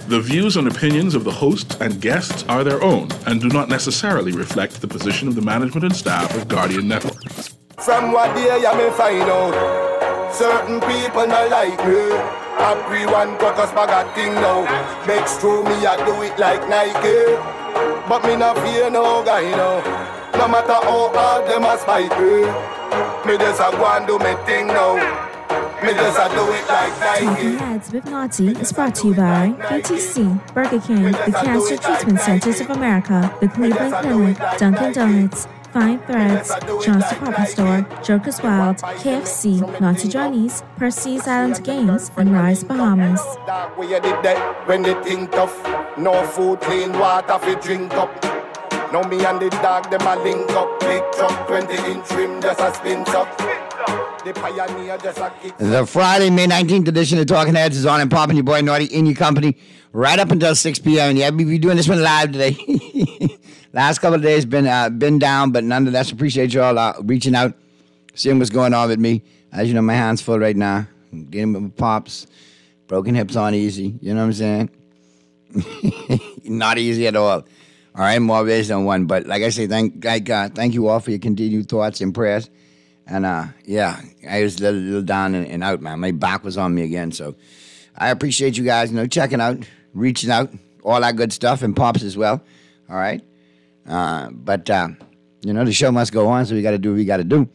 The views and opinions of the hosts and guests are their own and do not necessarily reflect the position of the management and staff of Guardian Network. From what day I may find out, certain people not like me. Everyone got us bag a thing now. Makes true me I do it like Nike. But me not fear no guy now. No matter how hard them a spite me, me just a go and do me thing now. Me just a do it like Nike. Talking Heads with Naughty is brought to you by BTC, Burger King, the Cancer Treatment Centers of America, the Cleveland Clinic, Dunkin' Donuts, Fine Threads, John's Department Store, Joker's Wild, KFC, Naughty Johnny's, Percy's Island Games, and Rise Bahamas. Where you did that when they think tough. No food, clean water fi drink up. Now me and the dog, them a link up. Big truck, 20-inch rim, just a spin up. The Pioneer just a kick. The Friday, May 19th edition of Talking Heads is on and popping. Your boy Naughty in your company right up until 6 p.m. And yeah, we'll be doing this one live today. Last couple of days been down, but nonetheless, appreciate you all reaching out, seeing what's going on with me. As you know, my hand's full right now. Getting with pops, broken hips on easy. You know what I'm saying? Not easy at all. All right, more ways than one. But like I say, thank you all for your continued thoughts and prayers. And yeah, I was a little down and out, man. My back was on me again. So I appreciate you guys, checking out, reaching out, all that good stuff, and pops as well. All right. But the show must go on, so we got to do what we got to do.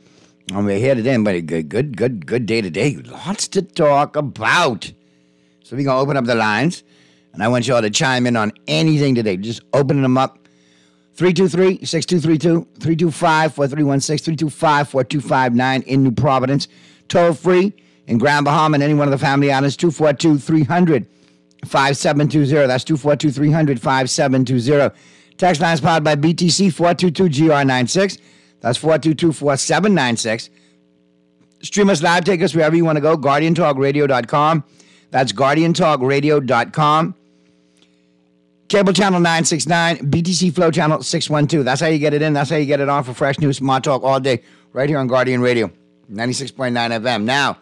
And we're here today, but a good day today. Lots to talk about. So we're going to open up the lines, and I want you all to chime in on anything today. Just opening them up. 323-6232, 325-4316, 325-4259 in New Providence. Toll free in Grand Bahama and any one of the family islands, 242-300-5720. That's 242-300-5720. Text lines powered by BTC, 422-GR96. That's 422-4796. Stream us live. Take us wherever you want to go. GuardianTalkRadio.com. That's GuardianTalkRadio.com. Cable channel 969. BTC Flow channel 612. That's how you get it in. That's how you get it on for fresh news, smart talk all day. Right here on Guardian Radio. 96.9 FM. Now,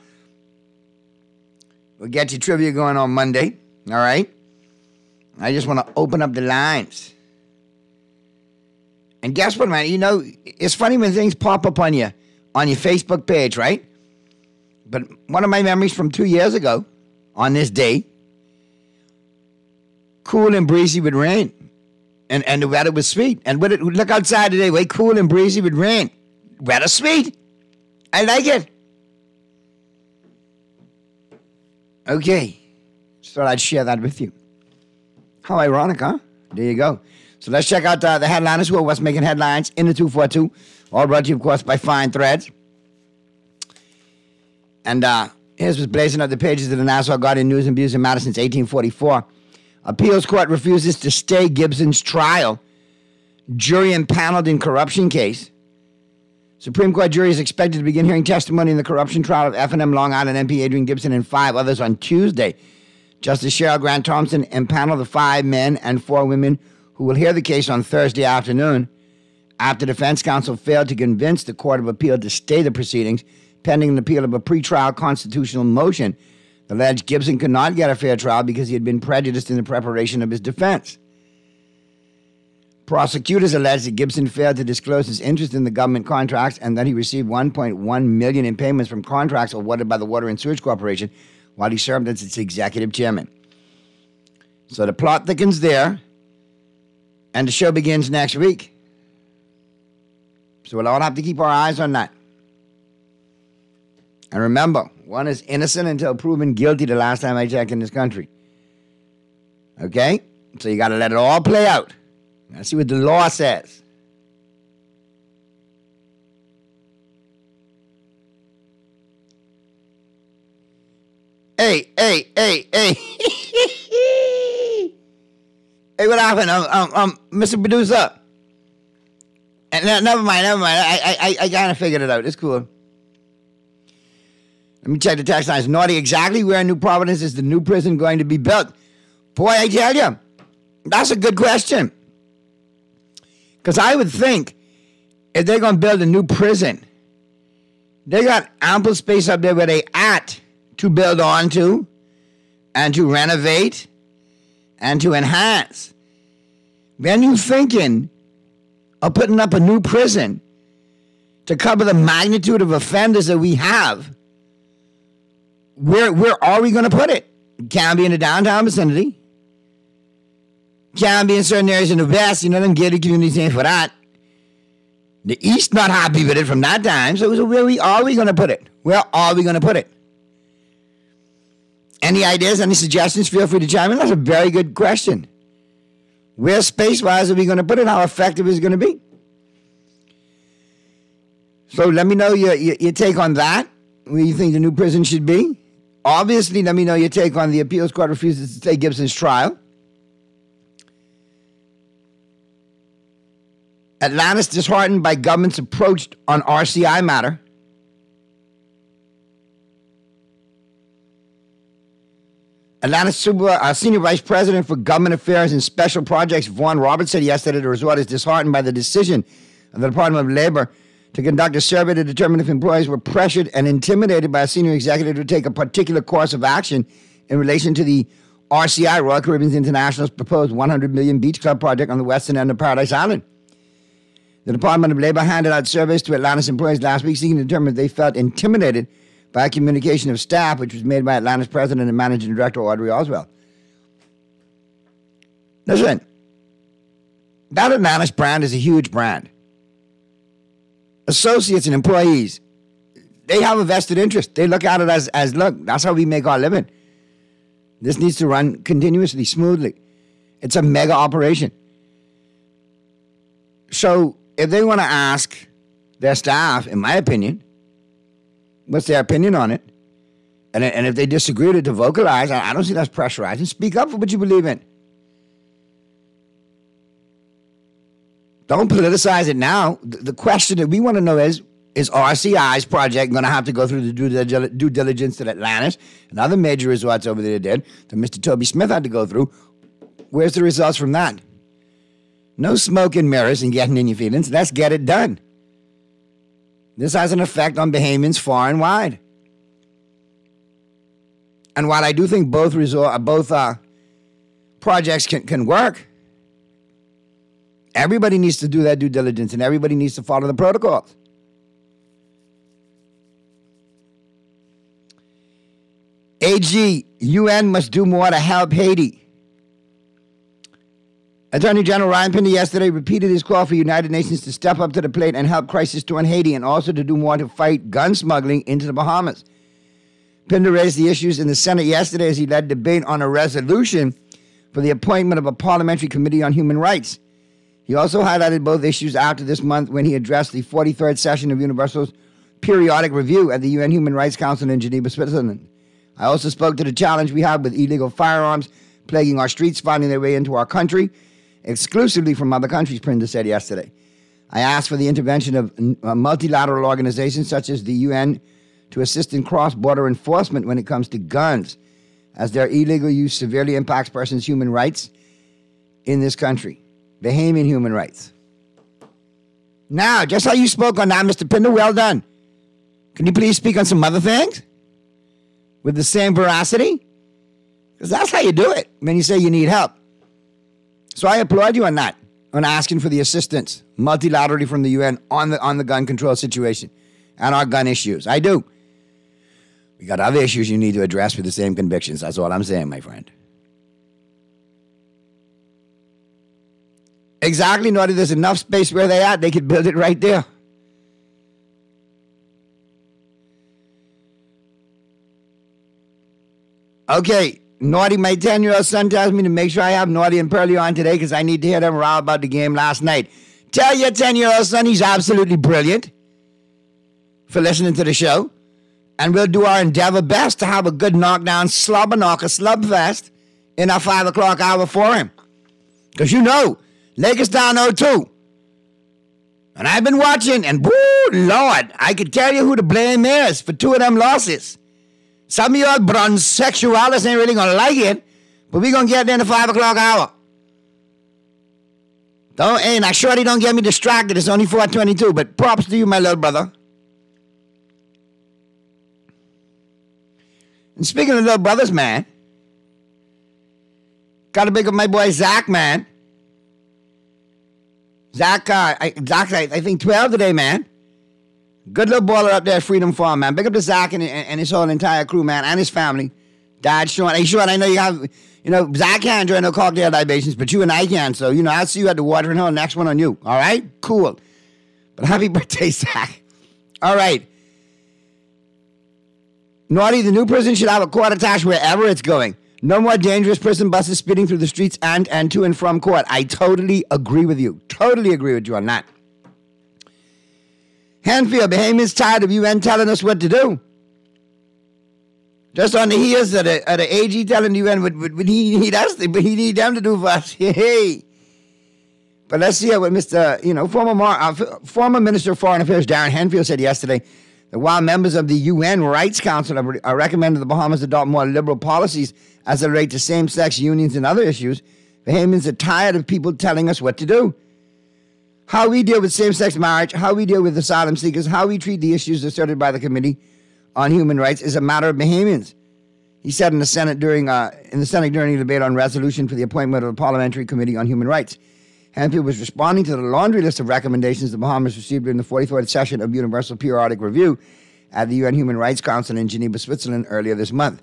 we'll get you trivia going on Monday. All right? I just want to open up the lines. And guess what, man? It's funny when things pop up on your Facebook page, right? But one of my memories from 2 years ago, on this day, cool and breezy with rain. And the weather was sweet. And look outside today, way cool and breezy with rain. Weather sweet. I like it. Okay. Just thought I'd share that with you. How ironic, huh? There you go. So let's check out the headliners who are what's making headlines in the 242. All brought to you, of course, by Fine Threads. And here's what's blazing up the pages of the Nassau Guardian News and Views in Matter since 1844. Appeals court refuses to stay Gibson's trial. Jury impaneled in corruption case. Supreme Court jury is expected to begin hearing testimony in the corruption trial of F&M Long Island MP Adrian Gibson and 5 others on Tuesday. Justice Cheryl Grant Thompson impaneled the 5 men and 4 women who will hear the case on Thursday afternoon after defense counsel failed to convince the Court of Appeal to stay the proceedings pending an appeal of a pretrial constitutional motion that alleged Gibson could not get a fair trial because he had been prejudiced in the preparation of his defense. Prosecutors alleged that Gibson failed to disclose his interest in the government contracts and that he received $1.1 million in payments from contracts awarded by the Water and Sewage Corporation while he served as its executive chairman. So the plot thickens there. And the show begins next week. So we'll all have to keep our eyes on that. And remember, one is innocent until proven guilty the last time I checked in this country. Okay? So you got to let it all play out. Let's see what the law says. Hey. Hey, what happened? Mr. Producer. Never mind. I kind of figured it out. It's cool. Let me check the text lines. Naughty, exactly where in New Providence is the new prison going to be built? Boy, I tell you, that's a good question. Because I would think if they're going to build a new prison, they got ample space up there where they at to build onto and to renovate and to enhance. When you thinking of putting up a new prison to cover the magnitude of offenders that we have, where are we going to put it? It can't be in the downtown vicinity. Can't be in certain areas in the west. You know, them gated communities ain't for that. The east not happy with it from that time. So where are we going to put it? Where are we going to put it? Any ideas, any suggestions, feel free to chime in. That's a very good question. Where space-wise are we going to put it? How effective is it going to be? So let me know your take on that, where you think the new prison should be. Obviously, let me know your take on the appeals court refuses to stay Gibson's trial. Atlantis disheartened by government's approach on RCI matter. Atlanta's Senior Vice President for Government Affairs and Special Projects, Vaughn Roberts, said yesterday the resort is disheartened by the decision of the Department of Labor to conduct a survey to determine if employees were pressured and intimidated by a senior executive to take a particular course of action in relation to the RCI, Royal Caribbean International's proposed $100 million beach club project on the western end of Paradise Island. The Department of Labor handed out surveys to Atlantis employees last week seeking to determine if they felt intimidated by a communication of staff, which was made by Atlantis President and Managing Director Audrey Oswald. Listen, that Atlantis brand is a huge brand. Associates and employees, they have a vested interest. They look at it as look, that's how we make our living. This needs to run continuously, smoothly. It's a mega operation. So if they want to ask their staff, in my opinion, what's their opinion on it, and if they disagree to vocalize, I don't see that's pressurizing. Speak up for what you believe in. Don't politicize it now. The question that we want to know is RCI's project going to have to go through the due diligence that Atlantis and other major resorts over there did, that Mr. Toby Smith had to go through? Where's the results from that? No smoke and mirrors and getting in your feelings. Let's get it done. This has an effect on Bahamians far and wide. And while I do think both projects can work, everybody needs to do their due diligence and everybody needs to follow the protocols. AG, UN must do more to help Haiti. Attorney General Ryan Pinder yesterday repeated his call for United Nations to step up to the plate and help crisis-torn Haiti, and also to do more to fight gun smuggling into the Bahamas. Pinder raised the issues in the Senate yesterday as he led debate on a resolution for the appointment of a parliamentary committee on human rights. He also highlighted both issues after this month when he addressed the 43rd session of Universal's periodic review at the UN Human Rights Council in Geneva, Switzerland. I also spoke to the challenge we have with illegal firearms plaguing our streets, finding their way into our country, exclusively from other countries, Pinder said yesterday. I asked for the intervention of multilateral organizations such as the UN to assist in cross-border enforcement when it comes to guns, as their illegal use severely impacts persons' human rights in this country. Bahamian human rights. Now, just how you spoke on that, Mr. Pinder, well done. Can you please speak on some other things with the same veracity? Because that's how you do it when you say you need help. So I applaud you on that, on asking for the assistance multilaterally from the UN on the gun control situation and our gun issues. I do. We got other issues you need to address with the same convictions. That's all I'm saying, my friend. Exactly, Naughty. There's enough space where they at. They could build it right there. Okay, Naughty, my 10-year-old son tells me to make sure I have Naughty and Pearly on today because I need to hear them row about the game last night. Tell your 10-year-old son he's absolutely brilliant for listening to the show. And we'll do our endeavor best to have a good knockdown, slubfest in our 5 o'clock hour for him. Because you know, Lakers down 0-2. And I've been watching, and woo, Lord, I could tell you who the blame is for 2 of them losses. Some of y'all bronzexualists ain't really going to like it, but we're going to get there in the 5 o'clock hour. Now, shorty, don't get me distracted. It's only 4:22, but props to you, my little brother. And speaking of little brothers, man, Got to pick up my boy Zach, man. Zach, I think 12 today, man. Good little baller up there at Freedom Farm, man. Big up to Zach and his whole entire crew, man, and his family. Dad, Sean. Hey, Sean, I know you have, Zach can't enjoy no cocktail libations, but you and I can. So, I'll see you at the Watering Hole. Next one on you. All right? Cool. But happy birthday, Zach. All right. Naughty, the new prison should have a court attached wherever it's going. No more dangerous prison buses speeding through the streets and to and from court. I totally agree with you. Totally agree with you on that. Hanfield, Bahamians tired of UN telling us what to do. Just on the heels of the AG telling the UN what he need us, but he need them to do for us. Hey. But let's see what Mr. Former Minister of Foreign Affairs Darren Hanfield said yesterday that while members of the UN Rights Council are recommending the Bahamas adopt more liberal policies as they relate to same-sex unions and other issues, Bahamians are tired of people telling us what to do. How we deal with same-sex marriage, how we deal with asylum seekers, how we treat the issues asserted by the Committee on Human Rights is a matter of Bahamians. He said in the Senate during the debate on resolution for the appointment of a Parliamentary Committee on Human Rights. Hanfield was responding to the laundry list of recommendations the Bahamas received during the 43rd session of Universal Periodic Review at the UN Human Rights Council in Geneva, Switzerland earlier this month.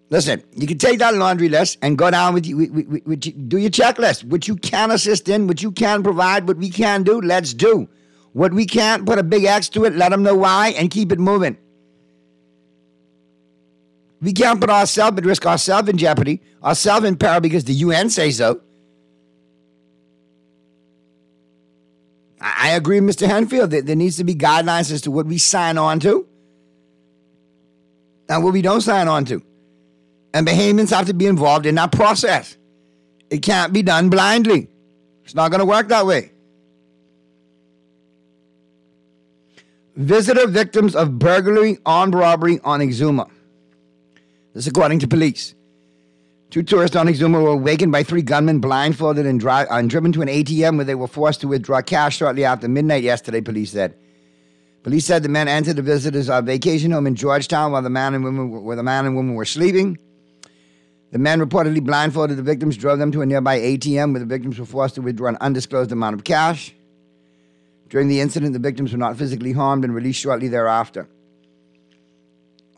Listen, you can take that laundry list and go down do your checklist. What you can assist in, what you can provide, what we can do, let's do. What we can't, put a big X to it, let them know why, and keep it moving. We can't put ourselves at risk, ourselves in jeopardy, ourselves in peril because the UN say so. I agree with Mr. Hanfield that there needs to be guidelines as to what we sign on to and what we don't sign on to. And Bahamians have to be involved in that process. It can't be done blindly. It's not going to work that way. Visitor victims of burglary, armed robbery on Exuma. This according to police. 2 tourists on Exuma were awakened by 3 gunmen blindfolded and driven to an ATM where they were forced to withdraw cash shortly after midnight yesterday, police said. Police said the men entered the visitors' vacation home in Georgetown while the man and woman were sleeping. The men reportedly blindfolded the victims, drove them to a nearby ATM where the victims were forced to withdraw an undisclosed amount of cash. During the incident, the victims were not physically harmed and released shortly thereafter.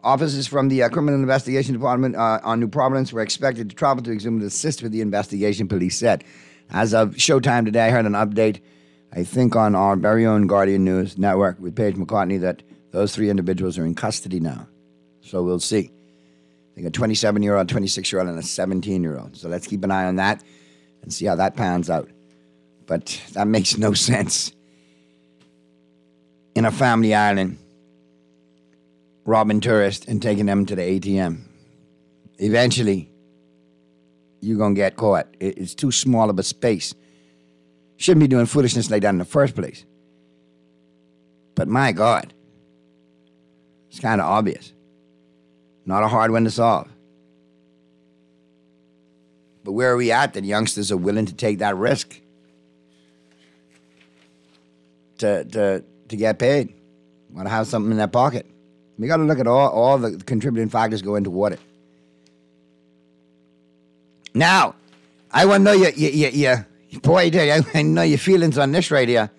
Officers from the Criminal Investigation Department on New Providence were expected to travel to Exuma to assist with the investigation, police said. As of Showtime today, I heard an update, I think on our very own Guardian News Network with Paige McCartney, that those 3 individuals are in custody now. So we'll see. I think a 27-year-old, 26-year-old, and a 17-year-old. So let's keep an eye on that and see how that pans out. But that makes no sense. In a family island, robbing tourists and taking them to the ATM. Eventually, you're going to get caught. It's too small of a space. Shouldn't be doing foolishness like that in the first place. But my God, it's kind of obvious. Not a hard one to solve. But where are we at that youngsters are willing to take that risk to get paid? Want to have something in their pocket? We got to look at all the contributing factors going toward it. Now, I want to know boy, I know your feelings on this right here.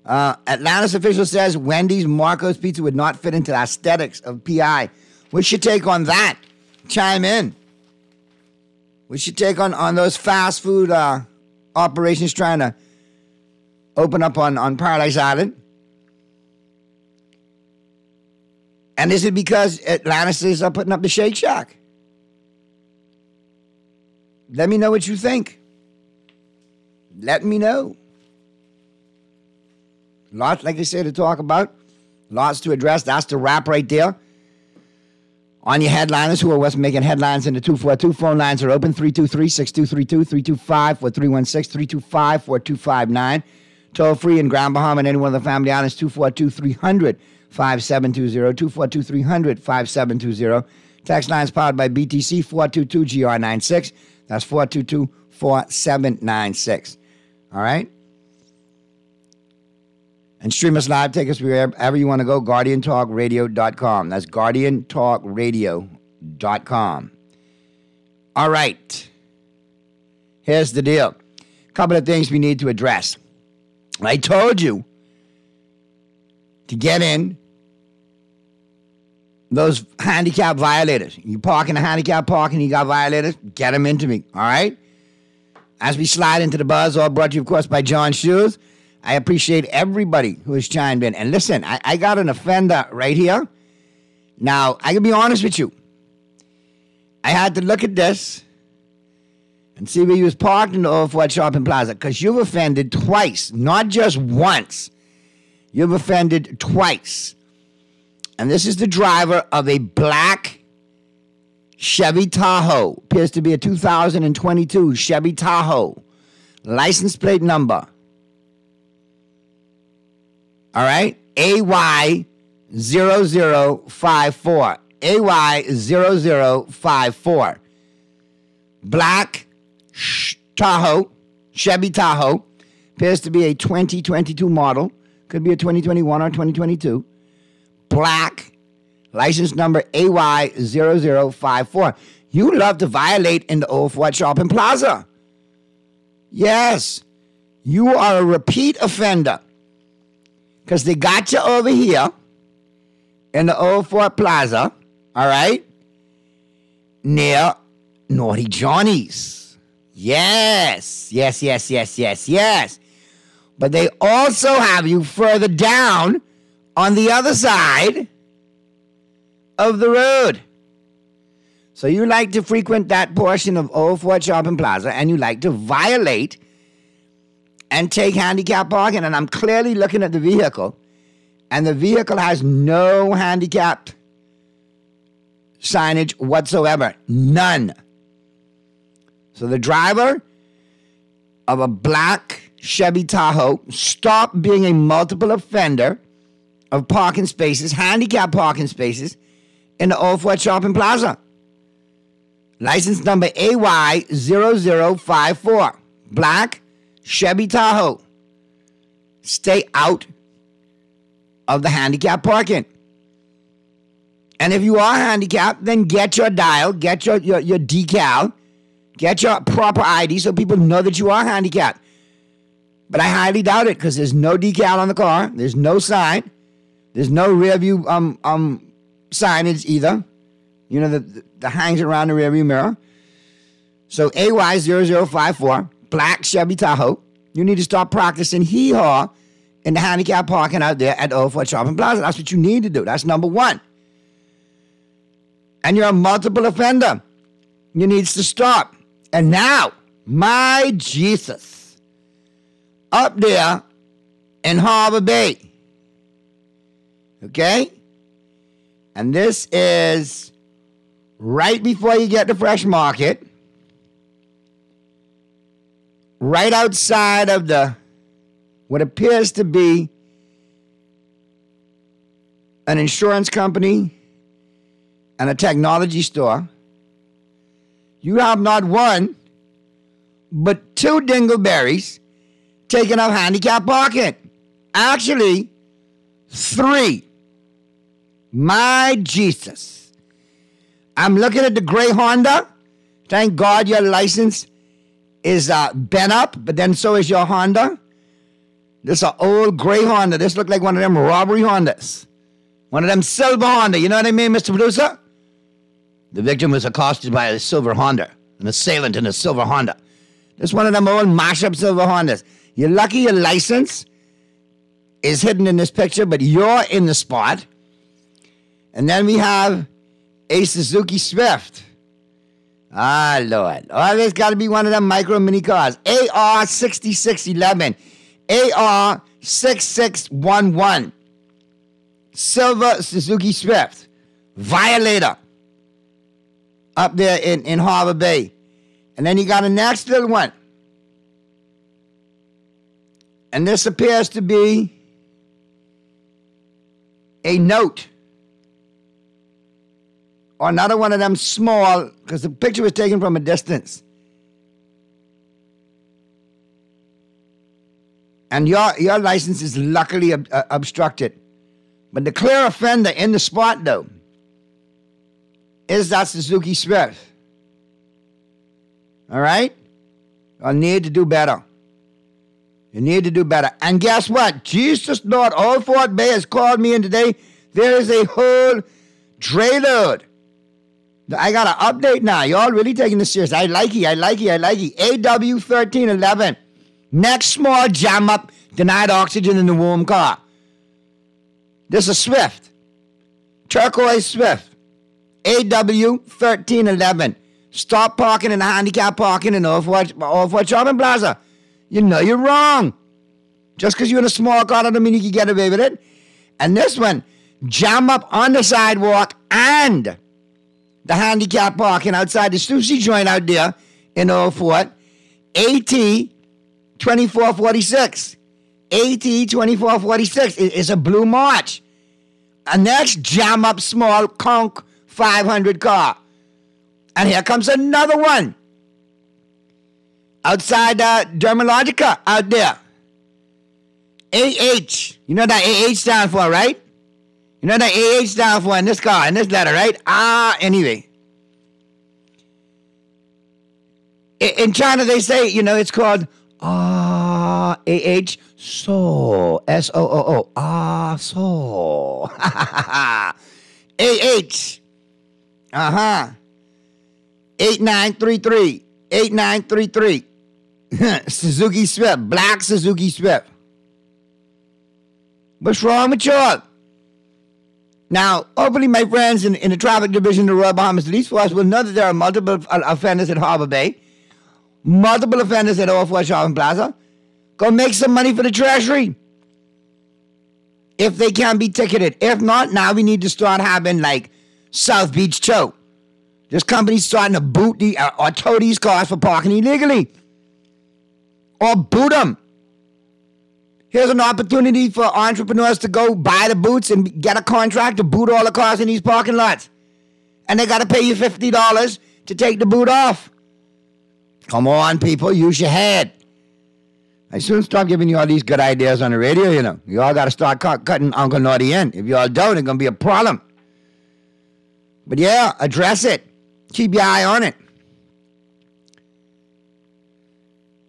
Atlantis official says Wendy's Marco's Pizza would not fit into the aesthetics of PI. What's your take on that? Chime in. What's your take on those fast food operations trying to open up on Paradise Island? And is it because Atlantis is putting up the Shake Shack? Let me know what you think. Let me know. Lots, like I said, to talk about. Lots to address. That's the wrap right there. On your headliners who are what's making headlines in the 242 phone lines are open. 323-6232, 325-4316, 325-4259. Toll free in Grand Bahama and any one of the family islands, 242-300. 5720, 242-300-5720. Text lines powered by BTC, 422-GR96. That's 422-4796. All right? And stream us live. Take us wherever you want to go. GuardianTalkRadio.com. That's GuardianTalkRadio.com. All right. Here's the deal. A couple of things we need to address. I told you to get in those handicap violators. You park in a handicap park and you got violators, get them into me, all right? As we slide into the buzz, all brought to you, of course, by John Shoes. I appreciate everybody who has chimed in. And listen, I got an offender right here. Now, I can be honest with you. I had to look at this and see where you was parked in the Old Fort Shopping Plaza, because you've offended twice, not just once. You've offended twice. And this is the driver of a black Chevy Tahoe. Appears to be a 2022 Chevy Tahoe. License plate number. All right? AY0054. AY0054. Black Tahoe. Chevy Tahoe. Appears to be a 2022 model. Could be a 2021 or 2022. Black. License number AY0054. You love to violate in the Old Fort Shopping Plaza. Yes. You are a repeat offender. Because they got you over here in the Old Fort Plaza, all right, near Naughty Johnny's. Yes. But they also have you further down on the other side of the road. So you like to frequent that portion of Old Fort Shopping Plaza, and you like to violate and take handicap parking. And I'm clearly looking at the vehicle, and the vehicle has no handicapped signage whatsoever. None. So the driver of a black Chevy Tahoe, stop being a multiple offender of parking spaces, handicap parking spaces, in the Old Fort Shopping Plaza. License number AY0054. Black Chevy Tahoe. Stay out of the handicap parking. And if you are handicapped, then get your dial, get your decal, get your proper ID so people know that you are handicapped. But I highly doubt it, because there's no decal on the car. There's no sign. There's no rear view signage either. You know, that hangs around the rearview mirror. So AY0054, black Chevy Tahoe. You need to start practicing hee-haw in the handicap parking out there at Old Fort Shopping Plaza. That's what you need to do. That's number one. And you're a multiple offender. You need to stop. And now, my Jesus, up there in Harbor Bay. Okay? And this is right before you get to Fresh Market. Right outside of what appears to be an insurance company and a technology store. You have not one, but two dingleberries taking up handicap parking. Actually, three. My Jesus. I'm looking at the gray Honda. Thank God your license is bent up, but then so is your Honda. This is an old gray Honda. This looked like one of them robbery Hondas. One of them silver Honda. You know what I mean, Mr. Producer? The victim was accosted by a silver Honda, an assailant in a silver Honda. This is one of them old mash-up silver Hondas. You're lucky your license is hidden in this picture, but you're in the spot. And then we have a Suzuki Swift. Ah, Lord. Oh, there's got to be one of them micro mini cars. AR6611. AR6611. Silver Suzuki Swift. Violator. Up there in Harbor Bay. And then you got a next little one. And this appears to be a Note. Or another one of them small, because the picture was taken from a distance. And your license is luckily obstructed. But the clear offender in the spot, though, is that Suzuki Swift. All right? You need to do better. You need to do better. And guess what? Jesus Lord, Old Fort Bay has called me in today. There is a whole dray load. I got an update now. Y'all really taking this serious. I like it. AW 1311. Next small jam up. Denied oxygen in the warm car. This is Swift. Turquoise Swift. AW 1311. Stop parking in the handicap parking in Old Fort Shopping Plaza. You know you're wrong. Just because you're in a small car doesn't mean you can get away with it. And this one, jam up on the sidewalk and the handicap parking outside the sushi joint out there in Old Fort. AT 2446. AT 2446 is a blue march. A next jam up small conch 500 car. And here comes another one. Outside Dermalogica out there. AH. You know that AH stand for, right? You know that AH stand for in this car, in this letter, right? Anyway. In China, they say, it's called AH so. SOOO. So. AH. 8933. 8933. Suzuki Swift. Black Suzuki Swift. What's wrong with y'all? Now, hopefully my friends in the traffic division of the Royal Bahamas Police Force will know that there are multiple offenders at Harbor Bay. Multiple offenders at Old Fort Shopping Plaza. Go make some money for the Treasury. If they can be ticketed. If not, now we need to start having like South Beach Tow. This company's starting to boot or tow these cars for parking illegally. Or boot them. Here's an opportunity for entrepreneurs to go buy the boots and get a contract to boot all the cars in these parking lots. And they got to pay you $50 to take the boot off. Come on, people, use your head. I soon stop giving you all these good ideas on the radio, You all got to start cutting Uncle Naughty in. If you all don't, it's going to be a problem. But yeah, address it. Keep your eye on it.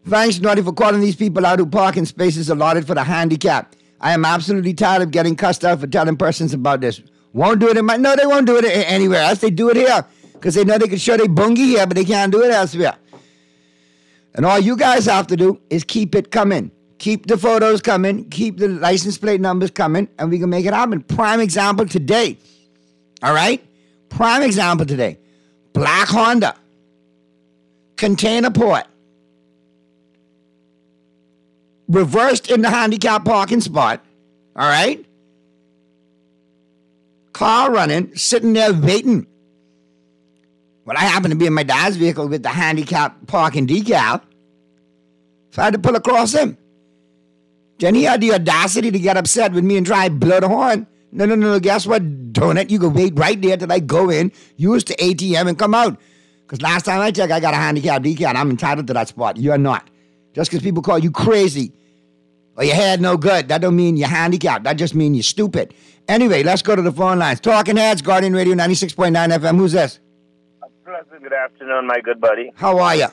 Thanks, Naughty, for calling these people out who park in spaces allotted for the handicap. I am absolutely tired of getting cussed out for telling persons about this. Won't do it no, they won't do it anywhere else. They do it here because they know they can show they bungie here, but they can't do it elsewhere. And all you guys have to do is keep it coming. Keep the photos coming. Keep the license plate numbers coming, and we can make it happen. Prime example today. All right? Prime example today. Black Honda. Container port. Reversed in the handicap parking spot. All right? Car running, sitting there waiting. Well, I happened to be in my dad's vehicle with the handicap parking decal. So I had to pull across him. Then he had the audacity to get upset with me and try to blow the horn. No, guess what, donut? You can wait right there till I go in, use the ATM, and come out. Because last time I checked, I got a handicap decal, and I'm entitled to that spot. You're not. Just because people call you crazy or your head no good, that don't mean you're handicapped. That just means you're stupid. Anyway, let's go to the phone lines. Talking Heads, Guardian Radio 96.9 FM. Who's this? Pleasant good afternoon, my good buddy. How are you?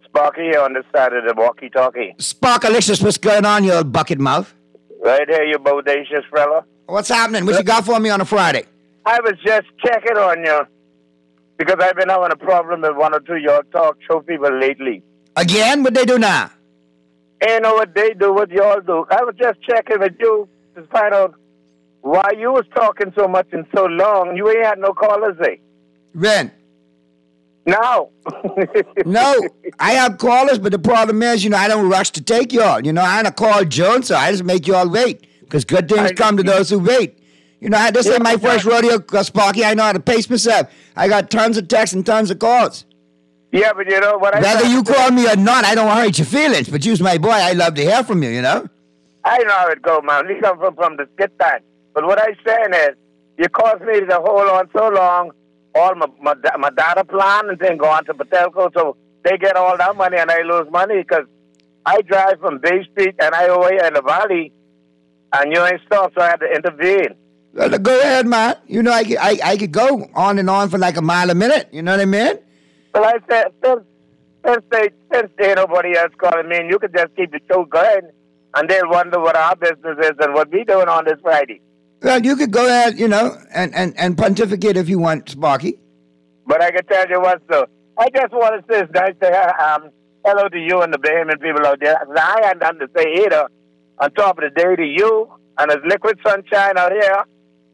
Sparky here on this side of the walkie-talkie. Sparkalicious, what's going on, you old bucket mouth? Right here, you bodacious fella. What's happening? What you got for me on a Friday? I was just checking on you because I've been having a problem with one or two of your talk show people lately. Again? What they do now? Ain't know what they do, what y'all do. I was just checking with you to find out why you was talking so much and so long. You ain't had no callers, eh? When? No. No, I have callers, but the problem is, I don't rush to take y'all. I ain't a call Jones, so I just make y'all wait. Because good things come to those who wait. This ain't my first rodeo, Sparky. I know how to pace myself. I got tons of texts and tons of calls. Yeah, but you know what Whether you call me or not, I don't hurt your feelings. But you's my boy. I love to hear from you, I know how it go, man. We come from the skit time. But what I'm saying is, you caused me to hold on so long. All my data plan and then go on to Patelco, so they get all that money and I lose money because I drive from Bay Street and I away in the valley and you ain't stopped, so I had to intervene. Well, go ahead, man. I could go on and on for like a mile a minute. You know what I mean? Well, I said, since there nobody else calling me, and you could just keep the show going, and they'll wonder what our business is and what we doing on this Friday. Well, you could go ahead, and pontificate if you want, Sparky. But I can tell you what, sir. I just want to say it's nice to have hello to you and the Bahamian people out there. I had nothing to say either. On top of the day to you, and it's liquid sunshine out here.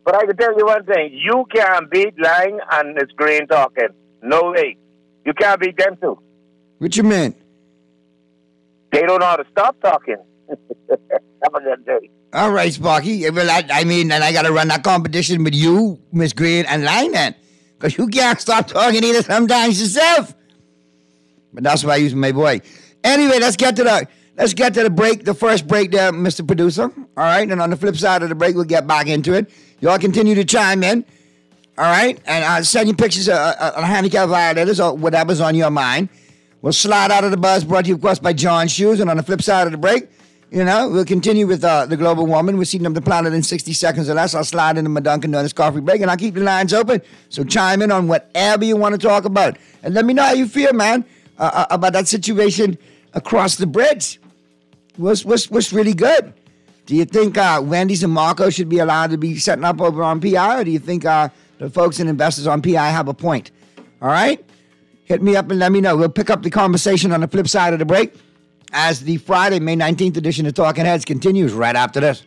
But I can tell you one thing. You can't beat lying and it's green talking. No way. You can't beat them too. What you mean? They don't know how to stop talking. Have a good day. All right, Sparky. Well, I mean, and I got to run that competition with you, Miss Green, and Line then. Because you can't stop talking either sometimes yourself. But that's why I use my boy. Anyway, let's get to the break, the first break there, Mr. Producer. All right, and on the flip side of the break, we'll get back into it. Y'all continue to chime in. All right, and send you pictures of handicap violators or whatever's on your mind. We'll slide out of the buzz, brought to you, of course, by John Shoes. And on the flip side of the break, we'll continue with the Global Woman. We're seeing up the planet in 60 seconds or less. I'll slide into my Dunkin' Donuts coffee break, and I'll keep the lines open. So chime in on whatever you want to talk about. And let me know how you feel, man, about that situation across the bridge. What's really good? Do you think Wendy's and Marco should be allowed to be setting up over on PI, or do you think the folks and investors on PI have a point? All right? Hit me up and let me know. We'll pick up the conversation on the flip side of the break as the Friday, May 19th edition of Talking Heads continues right after this.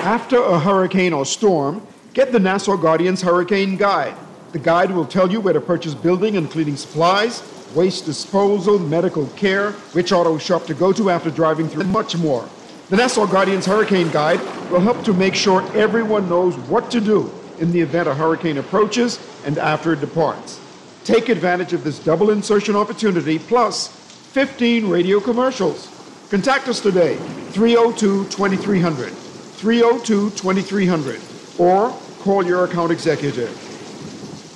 After a hurricane or storm, get the Nassau Guardian's Hurricane Guide. The guide will tell you where to purchase building and cleaning supplies, waste disposal, medical care, which auto shop to go to after driving through, and much more. The Nassau Guardian's Hurricane Guide will help to make sure everyone knows what to do in the event a hurricane approaches and after it departs. Take advantage of this double insertion opportunity plus 15 radio commercials. Contact us today, 302-2300. 302-2300, or call your account executive.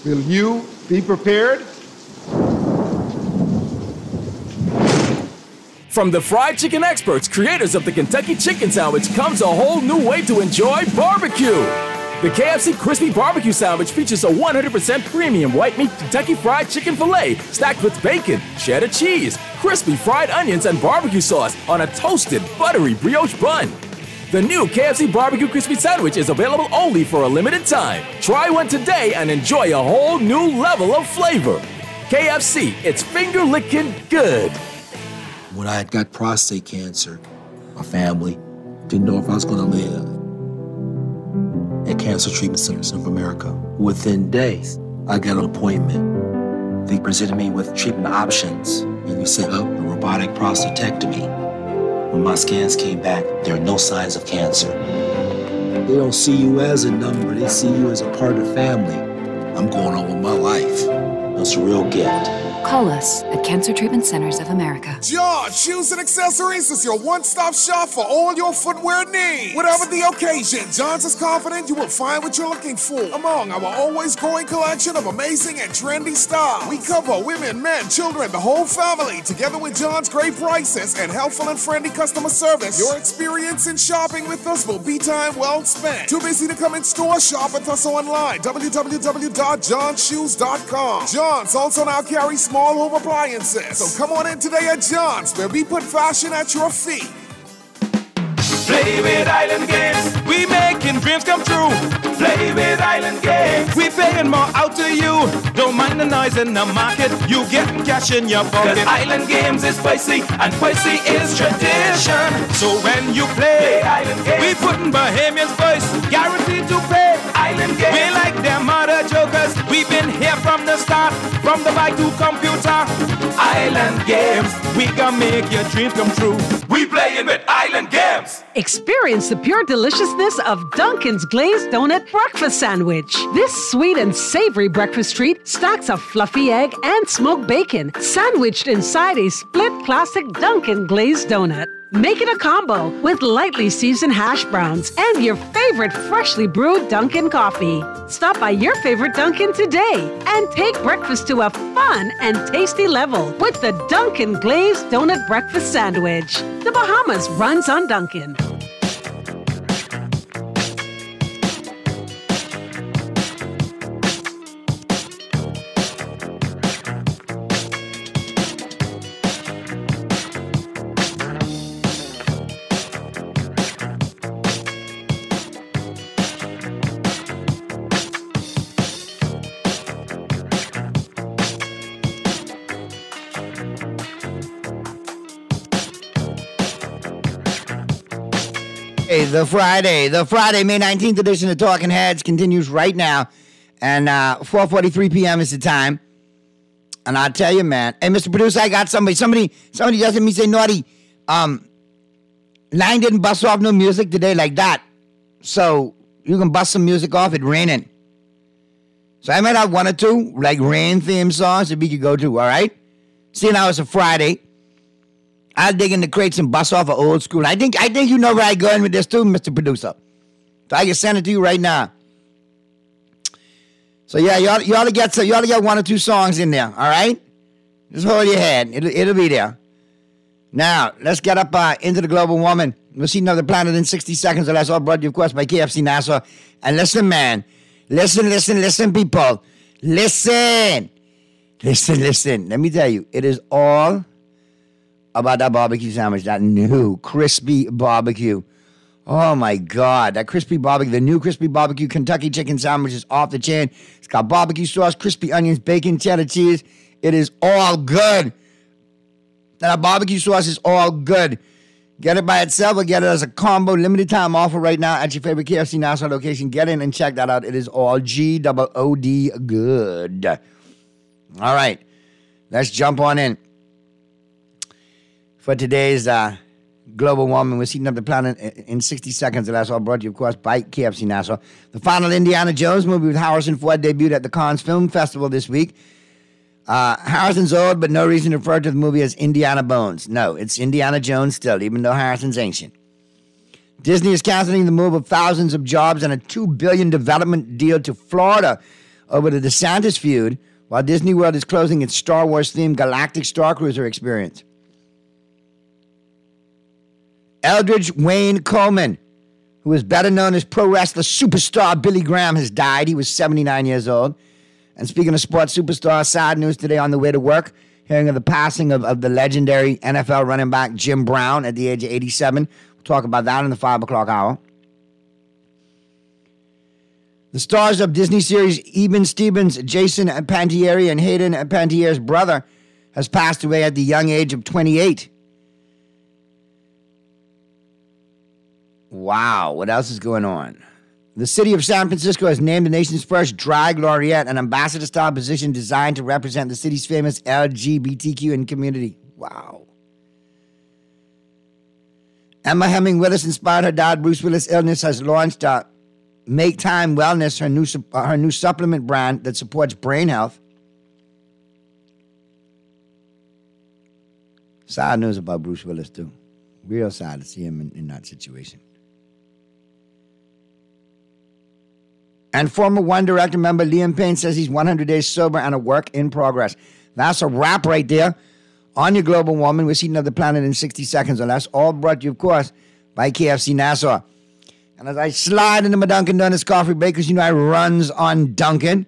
Will you be prepared? From the fried chicken experts, creators of the Kentucky Chicken Sandwich, comes a whole new way to enjoy barbecue. The KFC Crispy Barbecue Sandwich features a 100% premium white meat Kentucky Fried Chicken filet stacked with bacon, cheddar cheese, crispy fried onions, and barbecue sauce on a toasted, buttery brioche bun. The new KFC Barbecue Crispy Sandwich is available only for a limited time. Try one today and enjoy a whole new level of flavor. KFC, it's finger-licking good. When I got prostate cancer, my family didn't know if I was going to live. At Cancer Treatment Centers of America, within days, I got an appointment. They presented me with treatment options, and we set up a robotic prostatectomy. When my scans came back, there are no signs of cancer. They don't see you as a number, they see you as a part of the family. I'm going on with my life. It's a real gift. Call us at Cancer Treatment Centers of America. John Shoes and Accessories is your one-stop shop for all your footwear needs. Whatever the occasion, John's is confident you will find what you're looking for among our always growing collection of amazing and trendy styles. We cover women, men, children, the whole family. Together with John's great prices and helpful and friendly customer service, your experience in shopping with us will be time well spent. Too busy to come in store? Shop with us online. www.johnshoes.com. John's also now carries small home appliances. So come on in today at John's, where we put fashion at your feet. Play with Island Games. We making dreams come true. Play with Island Games. We paying more out to you. Don't mind the noise in the market. You getting cash in your pocket. 'Cause Island Games is spicy and spicy is tradition. So when you play Island Games, we putting Bahamians first. Guaranteed to pay. Island Games. We like them other jokers. We've been here from the start. From the bike to computer. Island Games. We gonna make your dreams come true. We playing with Island Games. Experience the pure deliciousness of Dunkin's Glazed Donut Breakfast Sandwich. This sweet and savory breakfast treat stacks a fluffy egg and smoked bacon, sandwiched inside a split classic Dunkin' Glazed Donut. Make it a combo with lightly seasoned hash browns and your favorite freshly brewed Dunkin' coffee. Stop by your favorite Dunkin' today and take breakfast to a fun and tasty level with the Dunkin' Glazed Donut Breakfast Sandwich. The Bahamas runs on Dunkin'. The Friday, May 19th edition of Talking Heads continues right now. And 4:43 p.m. is the time. And I'll tell you, man. Hey, Mr. Producer, I got somebody doesn't me say naughty. Line didn't bust off no music today like that. So you can bust some music off. It's raining. So I might have one or two, like rain theme songs that we could go to, all right? Seeing how it's a Friday. I'll dig in the crates and bust off an old school. I think you know where I'm going with this too, Mr. Producer. So I can send it to you right now. So yeah, you ought to get one or two songs in there, all right? Just hold your head. It'll be there. Now, let's get up into the Global Woman. We'll see another planet in 60 seconds, and that's all brought to you, of course, by KFC Nassau. And listen, man. Listen, people. Listen. Let me tell you, it is all about that barbecue sandwich, that new crispy barbecue. Oh my God, that crispy barbecue, the new crispy barbecue Kentucky chicken sandwich is off the chain. It's got barbecue sauce, crispy onions, bacon, cheddar cheese. It is all good. That barbecue sauce is all good. Get it by itself or get it as a combo. Limited time offer right now at your favorite KFC Nassau location. Get in and check that out. It is all G-O-O-D good. All right, let's jump on in. For today's Global Woman, we're seating up the planet in 60 seconds. And that's all brought to you, of course, by KFC Nassau. The final Indiana Jones movie with Harrison Ford debuted at the Cannes Film Festival this week. Harrison's old, but no reason to refer to the movie as Indiana Bones. No, it's Indiana Jones still, even though Harrison's ancient. Disney is canceling the move of thousands of jobs and a $2 billion development deal to Florida over the DeSantis feud, while Disney World is closing its Star Wars-themed Galactic Star Cruiser experience. Eldridge Wayne Coleman, who is better known as pro wrestler superstar Billy Graham, has died. He was 79 years old. And speaking of sports superstar, sad news today on the way to work, hearing of the passing of the legendary NFL running back Jim Brown at the age of 87. We'll talk about that in the 5 o'clock hour. The stars of Disney series Eben Stevens, Jason Pantieri, and Hayden Pantieri's brother has passed away at the young age of 28. Wow, what else is going on? The city of San Francisco has named the nation's first drag laureate, an ambassador-style position designed to represent the city's famous LGBTQ community. Wow. Emma Hemming Willis inspired her dad, Bruce Willis' illness, has launched Make Time Wellness, her new supplement brand that supports brain health. Sad news about Bruce Willis, too. Real sad to see him in that situation. And former One Direction member Liam Payne says he's 100 days sober and a work in progress. That's a wrap right there on your Global Woman. We're seeing another planet in 60 seconds or less. All brought to you, of course, by KFC Nassau. And as I slide into my Dunkin' Donuts coffee break, because you know I runs on Dunkin',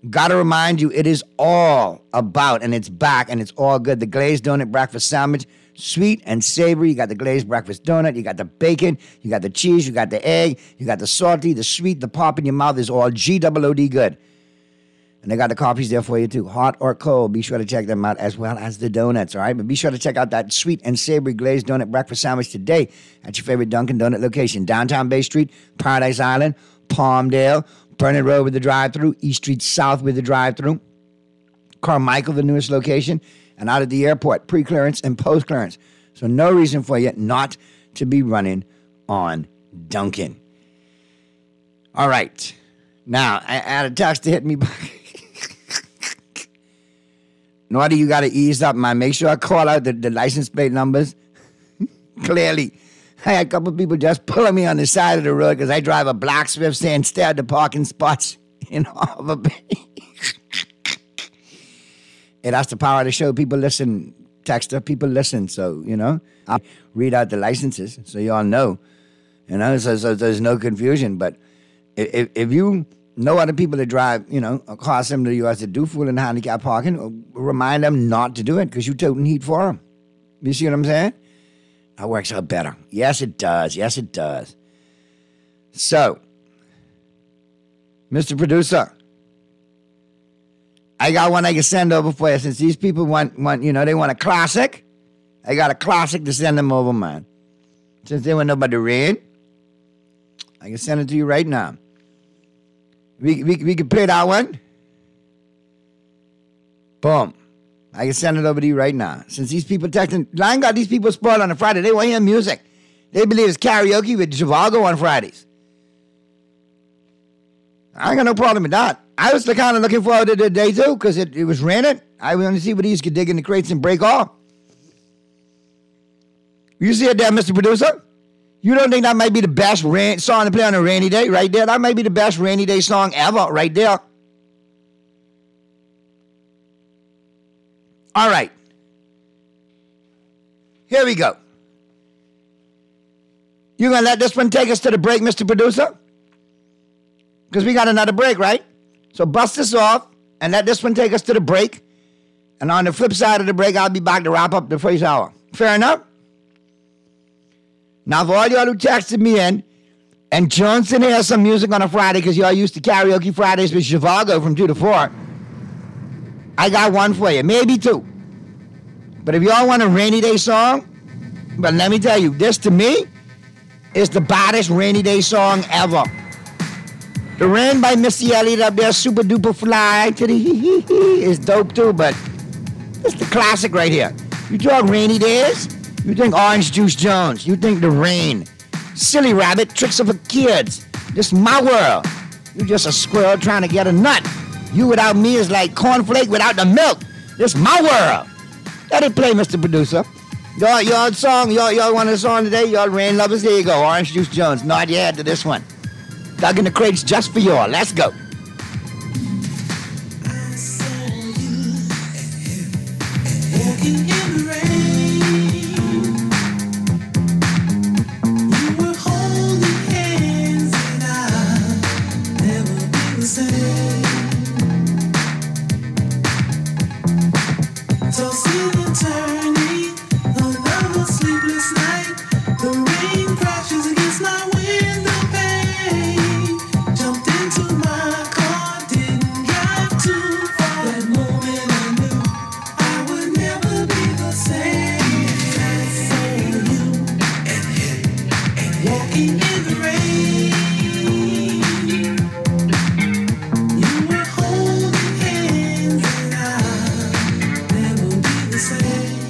gotta remind you, it is all about, and it's back, and it's all good. The glazed donut breakfast sandwich. Sweet and savory. You got the glazed breakfast donut. You got the bacon. You got the cheese. You got the egg. You got the salty, the sweet, the pop in your mouth is all G-O-O-D good. And they got the coffees there for you too, hot or cold. Be sure to check them out as well as the donuts, all right? But be sure to check out that sweet and savory glazed donut breakfast sandwich today at your favorite Dunkin' Donut location. Downtown Bay Street, Paradise Island, Palmdale, Burnett Road with the drive-thru, East Street South with the drive-thru, Carmichael, the newest location, and out at the airport, pre-clearance and post-clearance. So no reason for you not to be running on Dunkin'. All right. Now, I had a text to hit me back. Naughty, you got to ease up, man. Make sure I call out the license plate numbers clearly. I had a couple of people just pulling me on the side of the road because I drive a black Swift saying stare at the parking spots in Harbor Bay. And that's the power of the show. People listen. Texter, people listen. So, I'll read out the licenses so you all know. So there's no confusion. But if you know other people that drive, a car similar to yours that do fool in handicap parking, remind them not to do it because you toting heat for them. You see what I'm saying? That works out better. Yes, it does. Yes, it does. So, Mr. Producer, I got one I can send over for you. Since these people want they want a classic, I got a classic to send them over, man. Since they want nobody to read, I can send it to you right now. We can play that one. Boom. I can send it over to you right now. Since these people texting, I ain't got these people spoiled on a Friday. They want to hear music. They believe it's karaoke with Zhivago on Fridays. I ain't got no problem with that. I was kind of looking forward to the day too, because it was raining. I wanted to see what these could dig in the crates and break off. You see it there, Mr. Producer? You don't think that might be the best song to play on a rainy day right there? That might be the best rainy day song ever right there. All right. Here we go. You going to let this one take us to the break, Mr. Producer? Because we got another break, right? So bust this off and let this one take us to the break. And on the flip side of the break, I'll be back to wrap up the first hour. Fair enough? Now, for all y'all who texted me in, and Johnson has some music on a Friday because y'all used to karaoke Fridays with Zhivago from 2 to 4, I got one for you, maybe two. But if y'all want a rainy day song, but let me tell you, this to me is the baddest rainy day song ever. The Rain by Missy Elliott up there, super duper fly to the hee is dope too, but it's the classic right here. You talk rainy days, you think Orange Juice Jones, you think The Rain. Silly Rabbit, Tricks of a Kids. This is my world. You just a squirrel trying to get a nut. You without me is like cornflake without the milk. This is my world. Let it play, Mr. Producer. Y'all song, y'all want a song today? Y'all rain lovers, here you go. Orange Juice Jones. Nod your head to this one. Dug in the crates just for y'all. Let's go.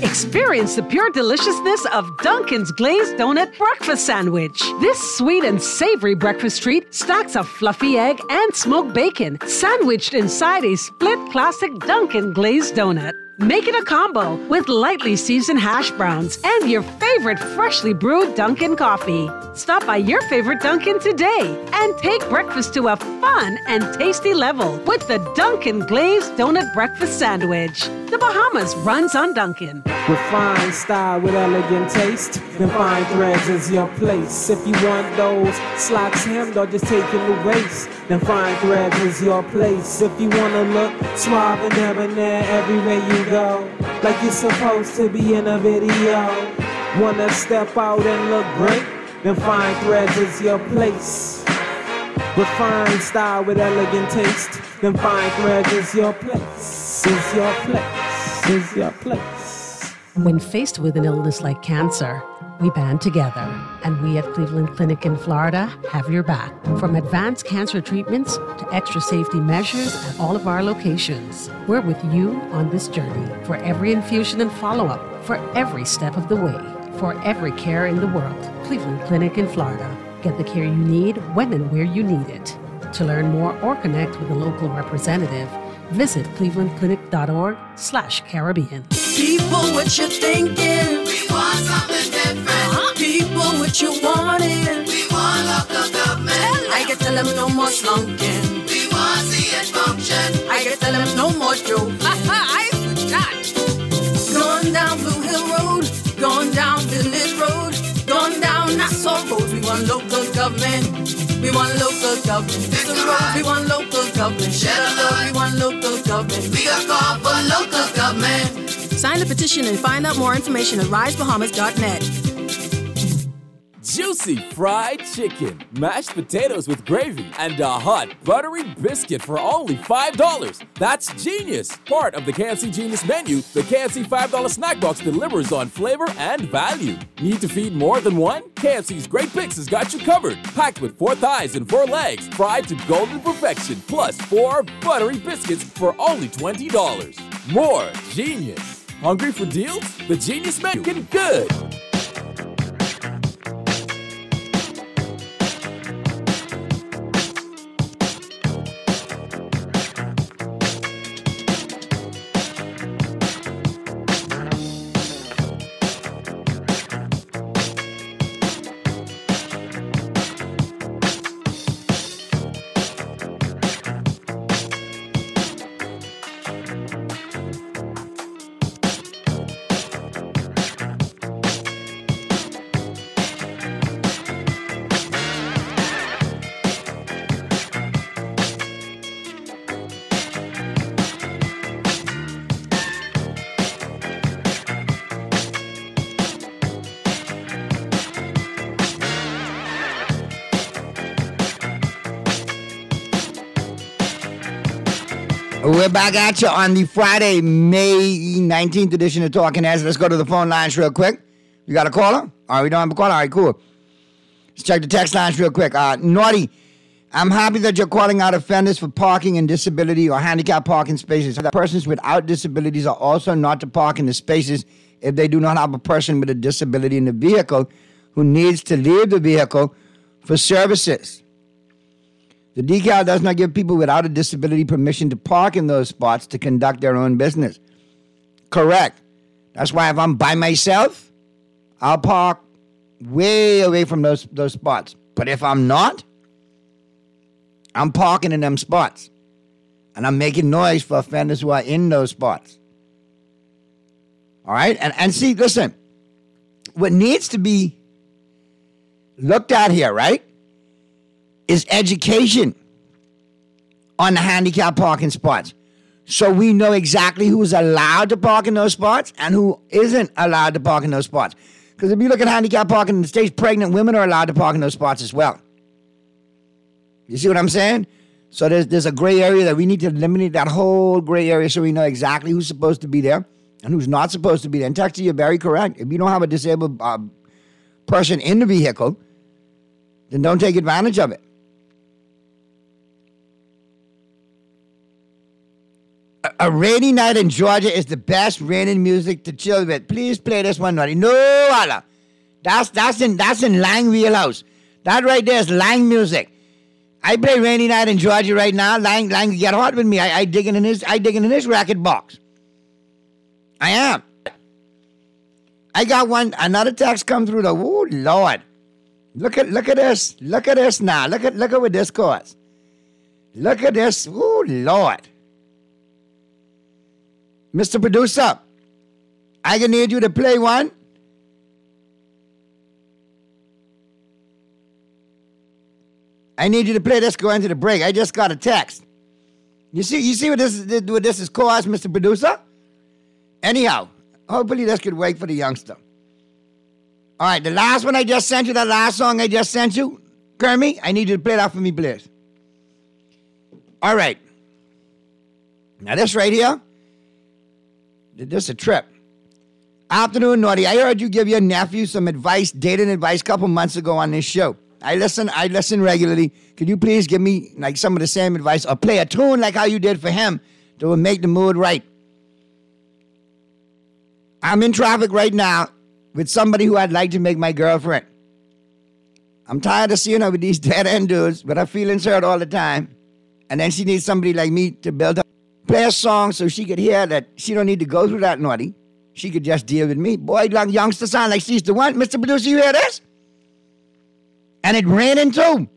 Experience the pure deliciousness of Dunkin's Glazed Donut Breakfast Sandwich. This sweet and savory breakfast treat stacks a fluffy egg and smoked bacon, sandwiched inside a split classic Dunkin' Glazed Donut. Make it a combo with lightly seasoned hash browns and your favorite freshly brewed Dunkin' coffee. Stop by your favorite Dunkin' today and take breakfast to a fun and tasty level with the Dunkin' Glazed Donut Breakfast Sandwich. The Bahamas runs on Dunkin'. Refined style with elegant taste, then fine threads is your place. If you want those slacks hemmed or just taking the waist, then fine threads is your place. If you want to look suave and debonair everywhere you go, like you're supposed to be in a video, want to step out and look great, then fine threads is your place. Refined style with elegant taste, then fine threads is your place, is your place, is your place. When faced with an illness like cancer, we band together, and we at Cleveland Clinic in Florida have your back. From advanced cancer treatments to extra safety measures at all of our locations, we're with you on this journey for every infusion and follow-up, for every step of the way. for every care in the world. Cleveland Clinic in Florida. Get the care you need when and where you need it. To learn more or connect with a local representative, visit clevelandclinic.org/Caribbean. People, what you thinking? We want something different. People, what you wanting? We want local government. I can tell them no more slunking. We want to see it function. I can tell them no more joke. I forgot. Going down Blue Hill Road, going down Village Road, going down Nassau Road. We want local government. We want local government. We want local government. Share the love. We want local government. We got call for local government. Sign the petition and find out more information at risebahamas.net. Juicy fried chicken, mashed potatoes with gravy, and a hot buttery biscuit for only $5. That's genius! Part of the KFC Genius menu, the KFC $5 snack box delivers on flavor and value. Need to feed more than one? KFC's Great Picks has got you covered. Packed with 4 thighs and 4 legs, fried to golden perfection, plus 4 buttery biscuits for only $20. More genius! Hungry for deals? The Genius menu can good! We're back at you on the Friday, May 19th edition of Talking Heads. Let's go to the phone lines real quick. You got a caller? All right, we don't have a caller? All right, cool. Let's check the text lines real quick. Naughty, I'm happy that you're calling out offenders for parking in disability or handicap parking spaces. That persons without disabilities are also not to park in the spaces if they do not have a person with a disability in the vehicle who needs to leave the vehicle for services. The decal does not give people without a disability permission to park in those spots to conduct their own business. Correct. That's why if I'm by myself, I'll park way away from those spots. But if I'm not, I'm parking in them spots. And I'm making noise for offenders who are in those spots. All right? And see, listen, what needs to be looked at here, right, is education on the handicap parking spots. So we know exactly who's allowed to park in those spots and who isn't allowed to park in those spots. Because if you look at handicap parking in the States, pregnant women are allowed to park in those spots as well. You see what I'm saying? So there's a gray area that we need to eliminate, that whole gray area, so we know exactly who's supposed to be there and who's not supposed to be there. And Texas, you're very correct. If you don't have a disabled person in the vehicle, then don't take advantage of it. A rainy night in Georgia is the best raining music to chill with. Please play this one, Naughty. No, Allah. That's in Lang wheelhouse. That right there is Lang music. I play Rainy Night in Georgia right now. Lang get hot with me. I digging in his racket box. I am. I got another text come through the. Oh Lord. Look at this. Look at this now. Look at what this costs. Look at this. Oh Lord. Mr. Producer, I gonna need you to play one. I need you to play this going to the break. I just got a text. You see what this is caused, Mr. Producer? Anyhow, hopefully this could wait for the youngster. All right, the last one I just sent you, that last song I just sent you, Kermie, I need you to play that for me, please. All right. Now this right here, this is a trip. Afternoon, Naughty. I heard you give your nephew some advice, dating advice, a couple months ago on this show. I listen regularly. Could you please give me like some of the same advice or play a tune like how you did for him that will make the mood right? I'm in traffic right now with somebody who I'd like to make my girlfriend. I'm tired of seeing her with these dead-end dudes, but her feelings hurt all the time. And then she needs somebody like me to build up, play a song so she could hear that she don't need to go through that naughty. She could just deal with me. Boy, youngster sound like she's the one. Mr. Producer, you hear this? And it raining too.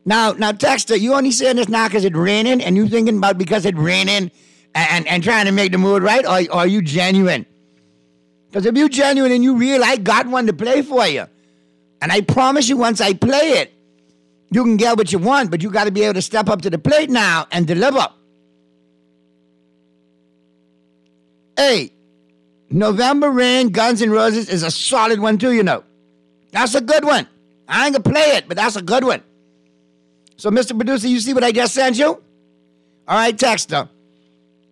Now, Texter, you only saying this now because it's raining, and you thinking about because it's raining and trying to make the mood right, or are you genuine? Because if you're genuine and you real, I got one to play for you. And I promise you, once I play it, you can get what you want, but you got to be able to step up to the plate now and deliver. Hey, November Rain, Guns N' Roses is a solid one too, you know. That's a good one. I ain't gonna play it, but that's a good one. So, Mr. Producer, you see what I just sent you? All right, Texter.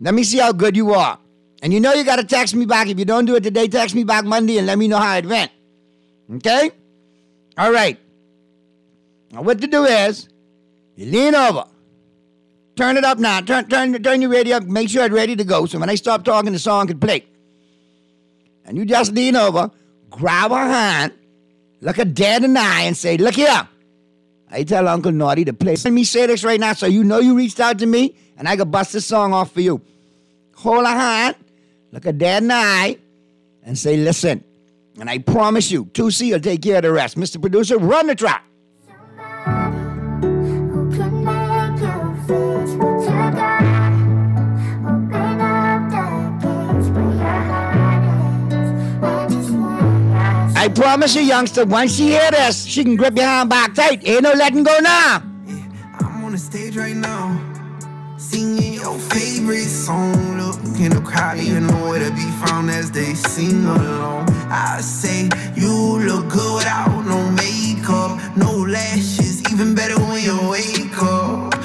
Let me see how good you are. And you know you got to text me back. If you don't do it today, text me back Monday and let me know how it went. Okay? All right. Now, what to do is, you lean over. Turn it up now. Turn your radio up. Make sure it's ready to go. So when I stop talking, the song can play. And you just lean over, grab her hand, look her dead in the eye and say, look here. I tell Uncle Naughty to play. Let me say this right now so you know you reached out to me and I can bust this song off for you. Hold her hand, look her dead in the eye, and say, listen. And I promise you, 2C will take care of the rest. Mr. Producer, run the track. I promise you, youngster, once she hear this, she can grip your hand back tight. Ain't no letting go now. I'm on the stage right now, singing your favorite song. Look in the crowd, you know where to be found as they sing along. I say, you look good without no makeup, no lashes, even better when you wake up.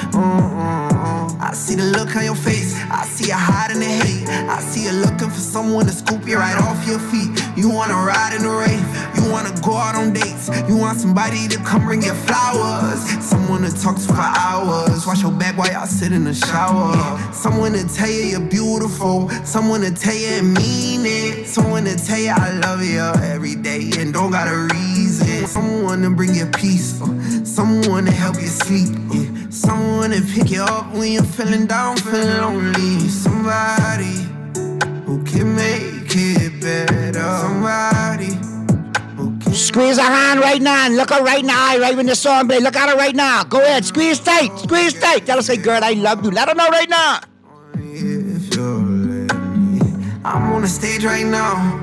I see the look on your face, I see you hiding the hate. I see you looking for someone to scoop you right off your feet. You wanna ride in the rave, you wanna go out on dates. You want somebody to come bring you flowers, someone to talk to for hours. Wash your back while y'all sit in the shower. Someone to tell you you're beautiful, someone to tell you and mean it. Someone to tell you I love you every day and don't got a reason. Someone to bring you peace, someone to help you sleep. Someone to pick you up when you're feeling down, feeling lonely. Somebody who can make it better. Somebody who can... Squeeze her hand right now and look her right in the eye right when the song plays. Look at her right now. Go ahead, squeeze tight, squeeze tight. Tell her, say, girl, I love you. Let her know right now. If you'll let me. I'm on the stage right now,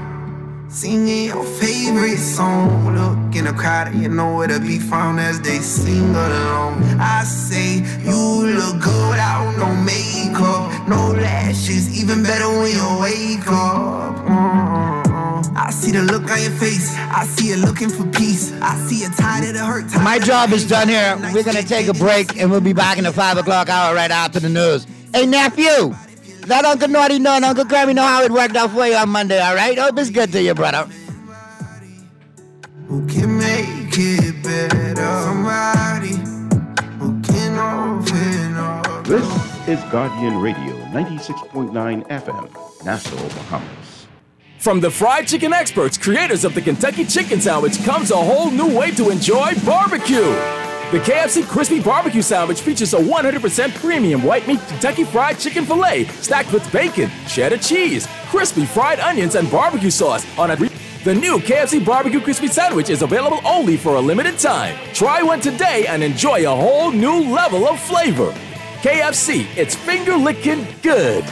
singing your favorite song. Look in the crowd, you know where to be found as they sing along. I say, you look good without no makeup, no lashes, even better when you wake up. I see the look on your face, I see you looking for peace. I see you tired of the hurt. My job is done here. We're going to take a break and we'll be back in the 5 o'clock hour right after the news. Hey, nephew. Let Uncle Naughty know and Uncle Grammy know how it worked out for you on Monday, all right? Hope it's good to you, brother. Who can make it better? Somebody who can open up. This is Guardian Radio, 96.9 FM, Nassau, Bahamas. From the fried chicken experts, creators of the Kentucky Chicken Sandwich, comes a whole new way to enjoy barbecue. The KFC Crispy Barbecue Sandwich features a 100% premium white meat Kentucky Fried Chicken filet stacked with bacon, cheddar cheese, crispy fried onions, and barbecue sauce on a... The new KFC Barbecue Crispy Sandwich is available only for a limited time. Try one today and enjoy a whole new level of flavor. KFC, it's finger-licking good.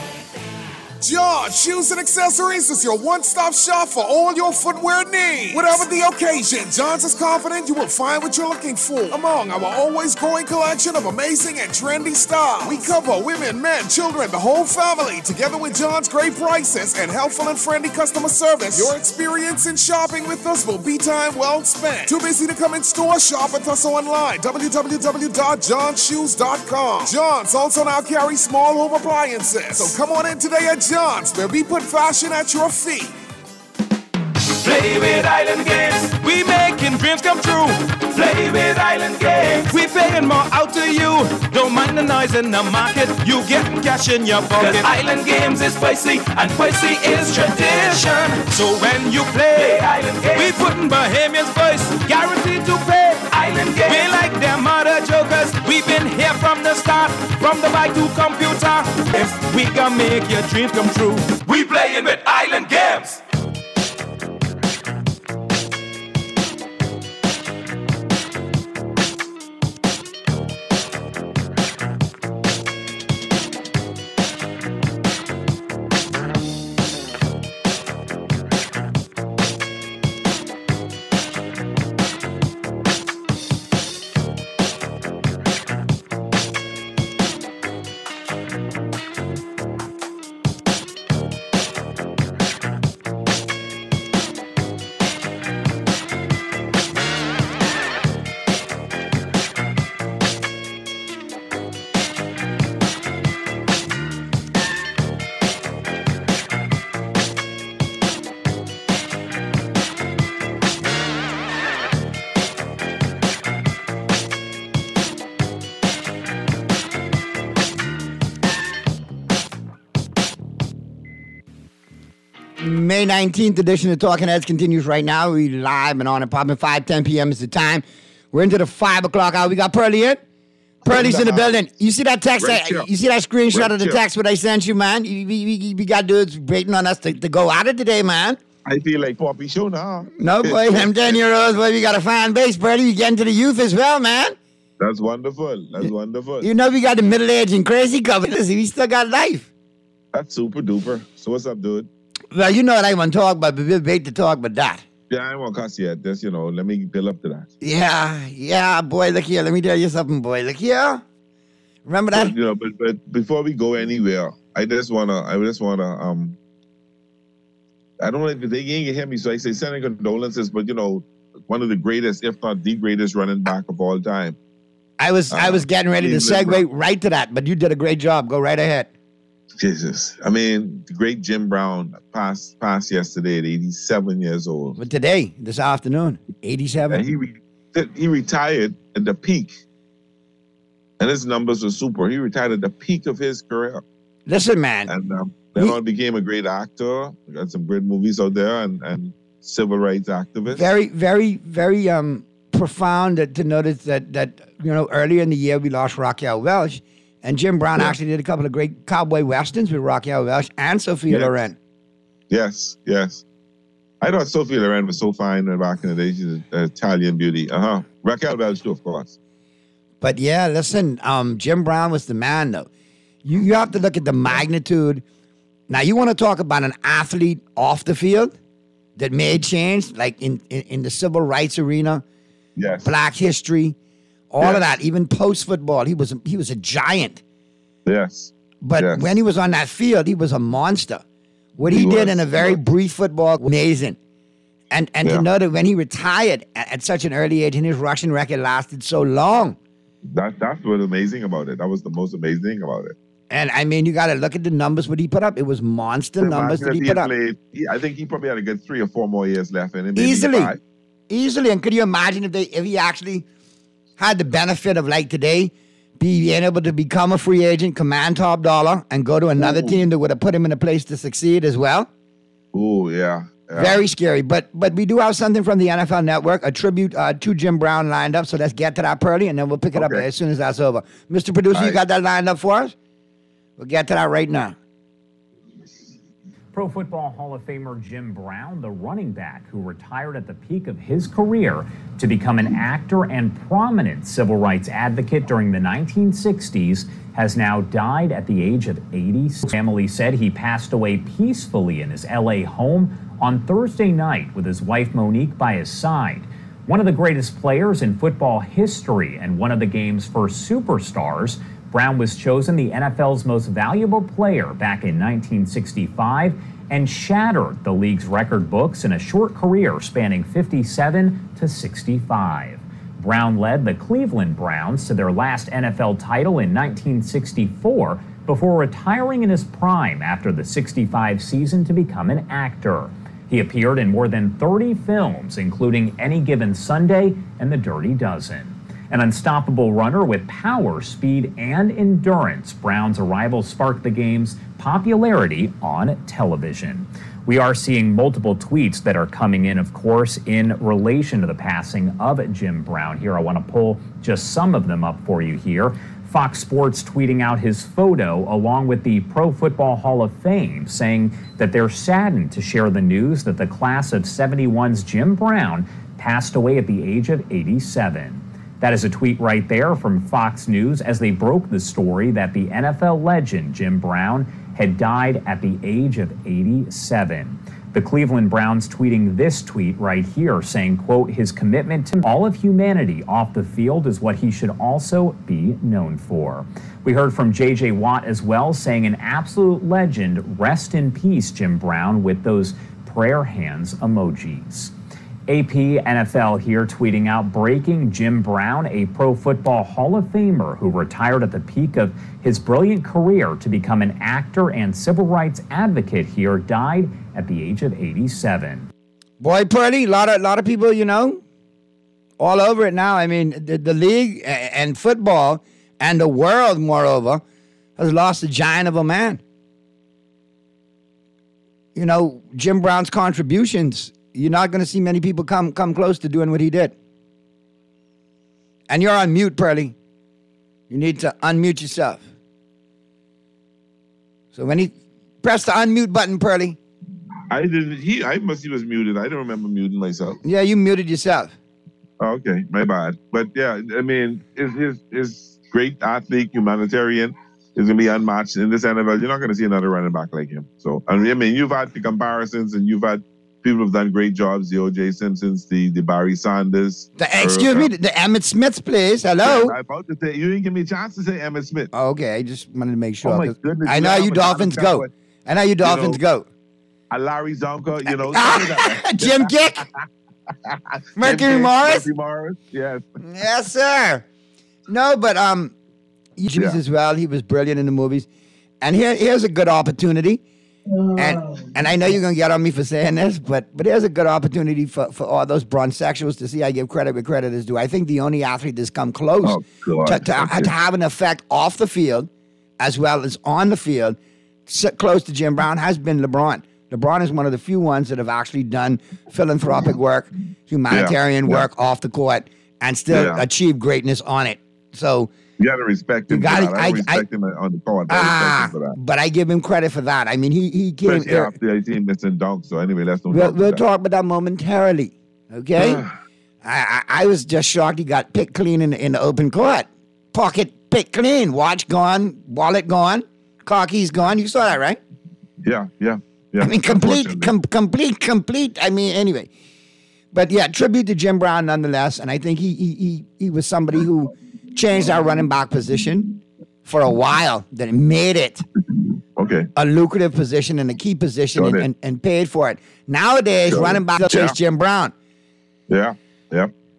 John Shoes and Accessories is your one-stop shop for all your footwear needs. Whatever the occasion, John's is confident you will find what you're looking for among our always growing collection of amazing and trendy styles. We cover women, men, children, the whole family, together with John's great prices and helpful and friendly customer service. Your experience in shopping with us will be time well spent. Too busy to come in store? Shop with us online, www.johnshoes.com. John's also now carries small home appliances, so come on in today at John's, where we put fashion at your feet. Play with Island Games. We making dreams come true. Play with Island Games. We paying more out to you. Don't mind the noise in the market. You getting cash in your pocket. 'Cause Island Games is spicy and spicy is tradition. So when you play Island Games, we putting Bahamians first. Guaranteed to pay. Island Games. We like them other jokers. We've been here from the start. From the bike to computer. If we can make your dreams come true. We playing with Island Games. May 19th edition of Talking Heads continues right now. We live and on and popping. 5:10 p.m. is the time. We're into the 5 o'clock hour. We got Pearly in. Pearly's in the building. You see that text? You see that screenshot of the text what I sent you, man? We got dudes waiting on us to go at it today, man. I feel like Poppy Show now. No, boy, I'm 10-year-olds, boy. We got a fan base, Pearly. We getting to the youth as well, man. That's wonderful. That's wonderful. You know we got the middle-aged and crazy covered. We still got life. That's super duper. So what's up, dude? Well, you know what I want to talk about, but we'll wait to talk about that. Yeah, I won't cuss yet. Just, let me build up to that. Yeah, boy, look here. Let me tell you something, boy. Look here. Remember that? But before we go anywhere, I don't know if they ain't hear me, so I say sending condolences, but one of the greatest, if not the greatest running back of all time. I was getting ready to segue right to that, but you did a great job. Go right ahead. Jesus. I mean, the great Jim Brown passed yesterday at 87 years old. But today, this afternoon, 87. And he retired at the peak. And his numbers were super. He retired at the peak of his career. Listen, man. And then on became a great actor. Got some great movies out there and civil rights activist. Very, very, very profound to notice that earlier in the year we lost Raquel Welch. And Jim Brown actually did a couple of great cowboy westerns with Raquel Welch and Sophia Loren. Yes. I thought Sophia Loren was so fine back in the day. She's an Italian beauty. Raquel Welch too, of course. But yeah, listen, Jim Brown was the man, though. You have to look at the magnitude. Now, you want to talk about an athlete off the field that made change, like in the civil rights arena, Black history, all of that, even post-football. He was a giant. Yes. But when he was on that field, he was a monster. What he did in a very brief football, amazing. And to know that when he retired at such an early age and his Russian record lasted so long. That's what's amazing about it. That was the most amazing thing about it. And I mean, you got to look at the numbers what he put up. It was monster numbers that he put up. I think he probably had a good 3 or 4 more years left in him. Easily. And could you imagine if he actually had the benefit of, like today, being able to become a free agent, command top dollar, and go to another team that would have put him in a place to succeed as well? Oh, yeah. Very scary. But we do have something from the NFL Network, a tribute to Jim Brown lined up. So let's get to that, Pearly, and then we'll pick it up as soon as that's over. Mr. Producer, you got that lined up for us? We'll get to that right now. Pro Football Hall of Famer Jim Brown, the running back who retired at the peak of his career to become an actor and prominent civil rights advocate during the 1960s, has now died at the age of 80. Family said he passed away peacefully in his LA home on Thursday night with his wife Monique by his side. One of the greatest players in football history and one of the game's first superstars, Brown was chosen the NFL's most valuable player back in 1965 and shattered the league's record books in a short career spanning 57 to 65. Brown led the Cleveland Browns to their last NFL title in 1964 before retiring in his prime after the 65 season to become an actor. He appeared in more than 30 films, including Any Given Sunday and The Dirty Dozen. An unstoppable runner with power, speed, and endurance, Brown's arrival sparked the game's popularity on television. We are seeing multiple tweets that are coming in, of course, in relation to the passing of Jim Brown. Here, I want to pull just some of them up for you here. Fox Sports tweeting out his photo along with the Pro Football Hall of Fame, saying that they're saddened to share the news that the class of 71's Jim Brown passed away at the age of 87. That is a tweet right there from Fox News as they broke the story that the NFL legend Jim Brown had died at the age of 87. The Cleveland Browns tweeting this tweet right here saying, quote, his commitment to all of humanity off the field is what he should also be known for. We heard from J.J. Watt as well saying an absolute legend, rest in peace, Jim Brown, with those prayer hands emojis. AP NFL here tweeting out, breaking Jim Brown, a Pro Football Hall of Famer who retired at the peak of his brilliant career to become an actor and civil rights advocate here, died at the age of 87. Boy, Purdy, a lot of people, you know, all over it now. I mean, the league and football and the world, moreover, has lost a giant of a man. You know, Jim Brown's contributions, you're not going to see many people come close to doing what he did. And you're on mute, Pearly. You need to unmute yourself. So when he press the unmute button, Pearly. I didn't. He was muted. I don't remember muting myself. Yeah, you muted yourself. Oh, okay, my bad. But yeah, I mean, is great athlete, humanitarian. Is going to be unmatched in this NFL. You're not going to see another running back like him. So I mean, you've had the comparisons, and you've had people who've done great jobs, the O.J. Simpsons, the Barry Sanders. Excuse me, the Emmitt Smith, please. Hello. Yeah, I'm about to say, you didn't give me a chance to say Emmitt Smith. Oh, okay, I just wanted to make sure. Oh, my goodness. I know how you Dolphins go. I know you Dolphins go. A Larry Zonka, you know. Jim Gick. Mercury Morris. Mercury Morris, yes. Yes, sir. No, but Jim's as well. He was brilliant in the movies. And here's a good opportunity. And I know you're going to get on me for saying this, but here's a good opportunity for all those bronzexuals to see I give credit where credit is due. I think the only athlete that's come close to have an effect off the field as well as on the field, close to Jim Brown, has been LeBron. LeBron is one of the few ones that have actually done philanthropic work, humanitarian work off the court, and still achieve greatness on it. So you got to respect him. I respect him on the court. But I give him credit for that. I mean, he came here after 18 missing dunks. So anyway, let's not we'll talk about that momentarily. Okay. I was just shocked he got picked clean in the open court. Pocket picked clean. Watch gone. Wallet gone. Car keys gone. You saw that, right? Yeah. I mean, complete. I mean, anyway. But yeah, tribute to Jim Brown nonetheless. And I think he was somebody who changed our running back position for a while, that made it a lucrative position and a key position and paid for it. Nowadays, running back is Jim Brown. Yeah.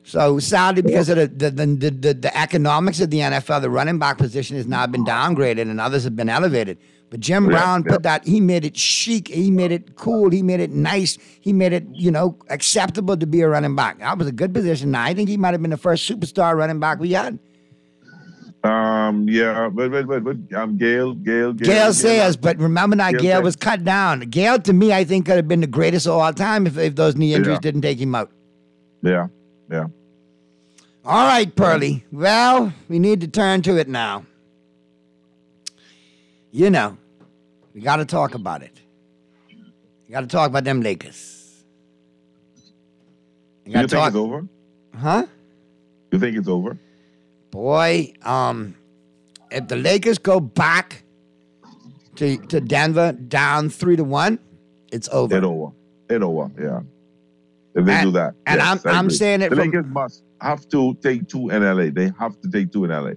So sadly, because of the economics of the NFL, the running back position has now been downgraded and others have been elevated. But Jim Brown he made it chic, he made it cool, he made it nice, he made it, acceptable to be a running back. That was a good position. Now, I think he might have been the first superstar running back we had. But Gale Sayers, but remember now, Gale was cut down. Gale, to me, I think could have been the greatest of all time if those knee injuries didn't take him out. Yeah. All right, Pearly. Well, we need to turn to it now. We got to talk about it. We got to talk about them Lakers. You think it's over? Huh? You think it's over? Boy, if the Lakers go back to Denver down 3-1, it's over. It over, yeah. If they do that. And yes, I'm saying it the Lakers must have to take 2 in LA. They have to take 2 in LA.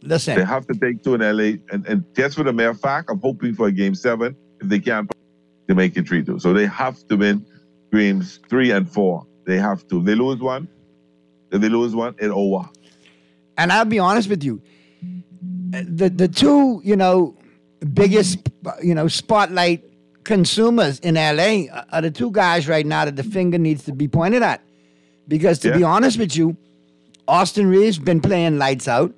Listen. They have to take 2 in LA. And just for the mere fact of hoping for a game 7, if they can't, they make it 3-2. So they have to win games 3 and 4. They have to. If they lose one, it's over. And I'll be honest with you. The two, biggest, spotlight consumers in LA are the two guys right now that the finger needs to be pointed at. Because to be honest with you, Austin Reeves been playing lights out.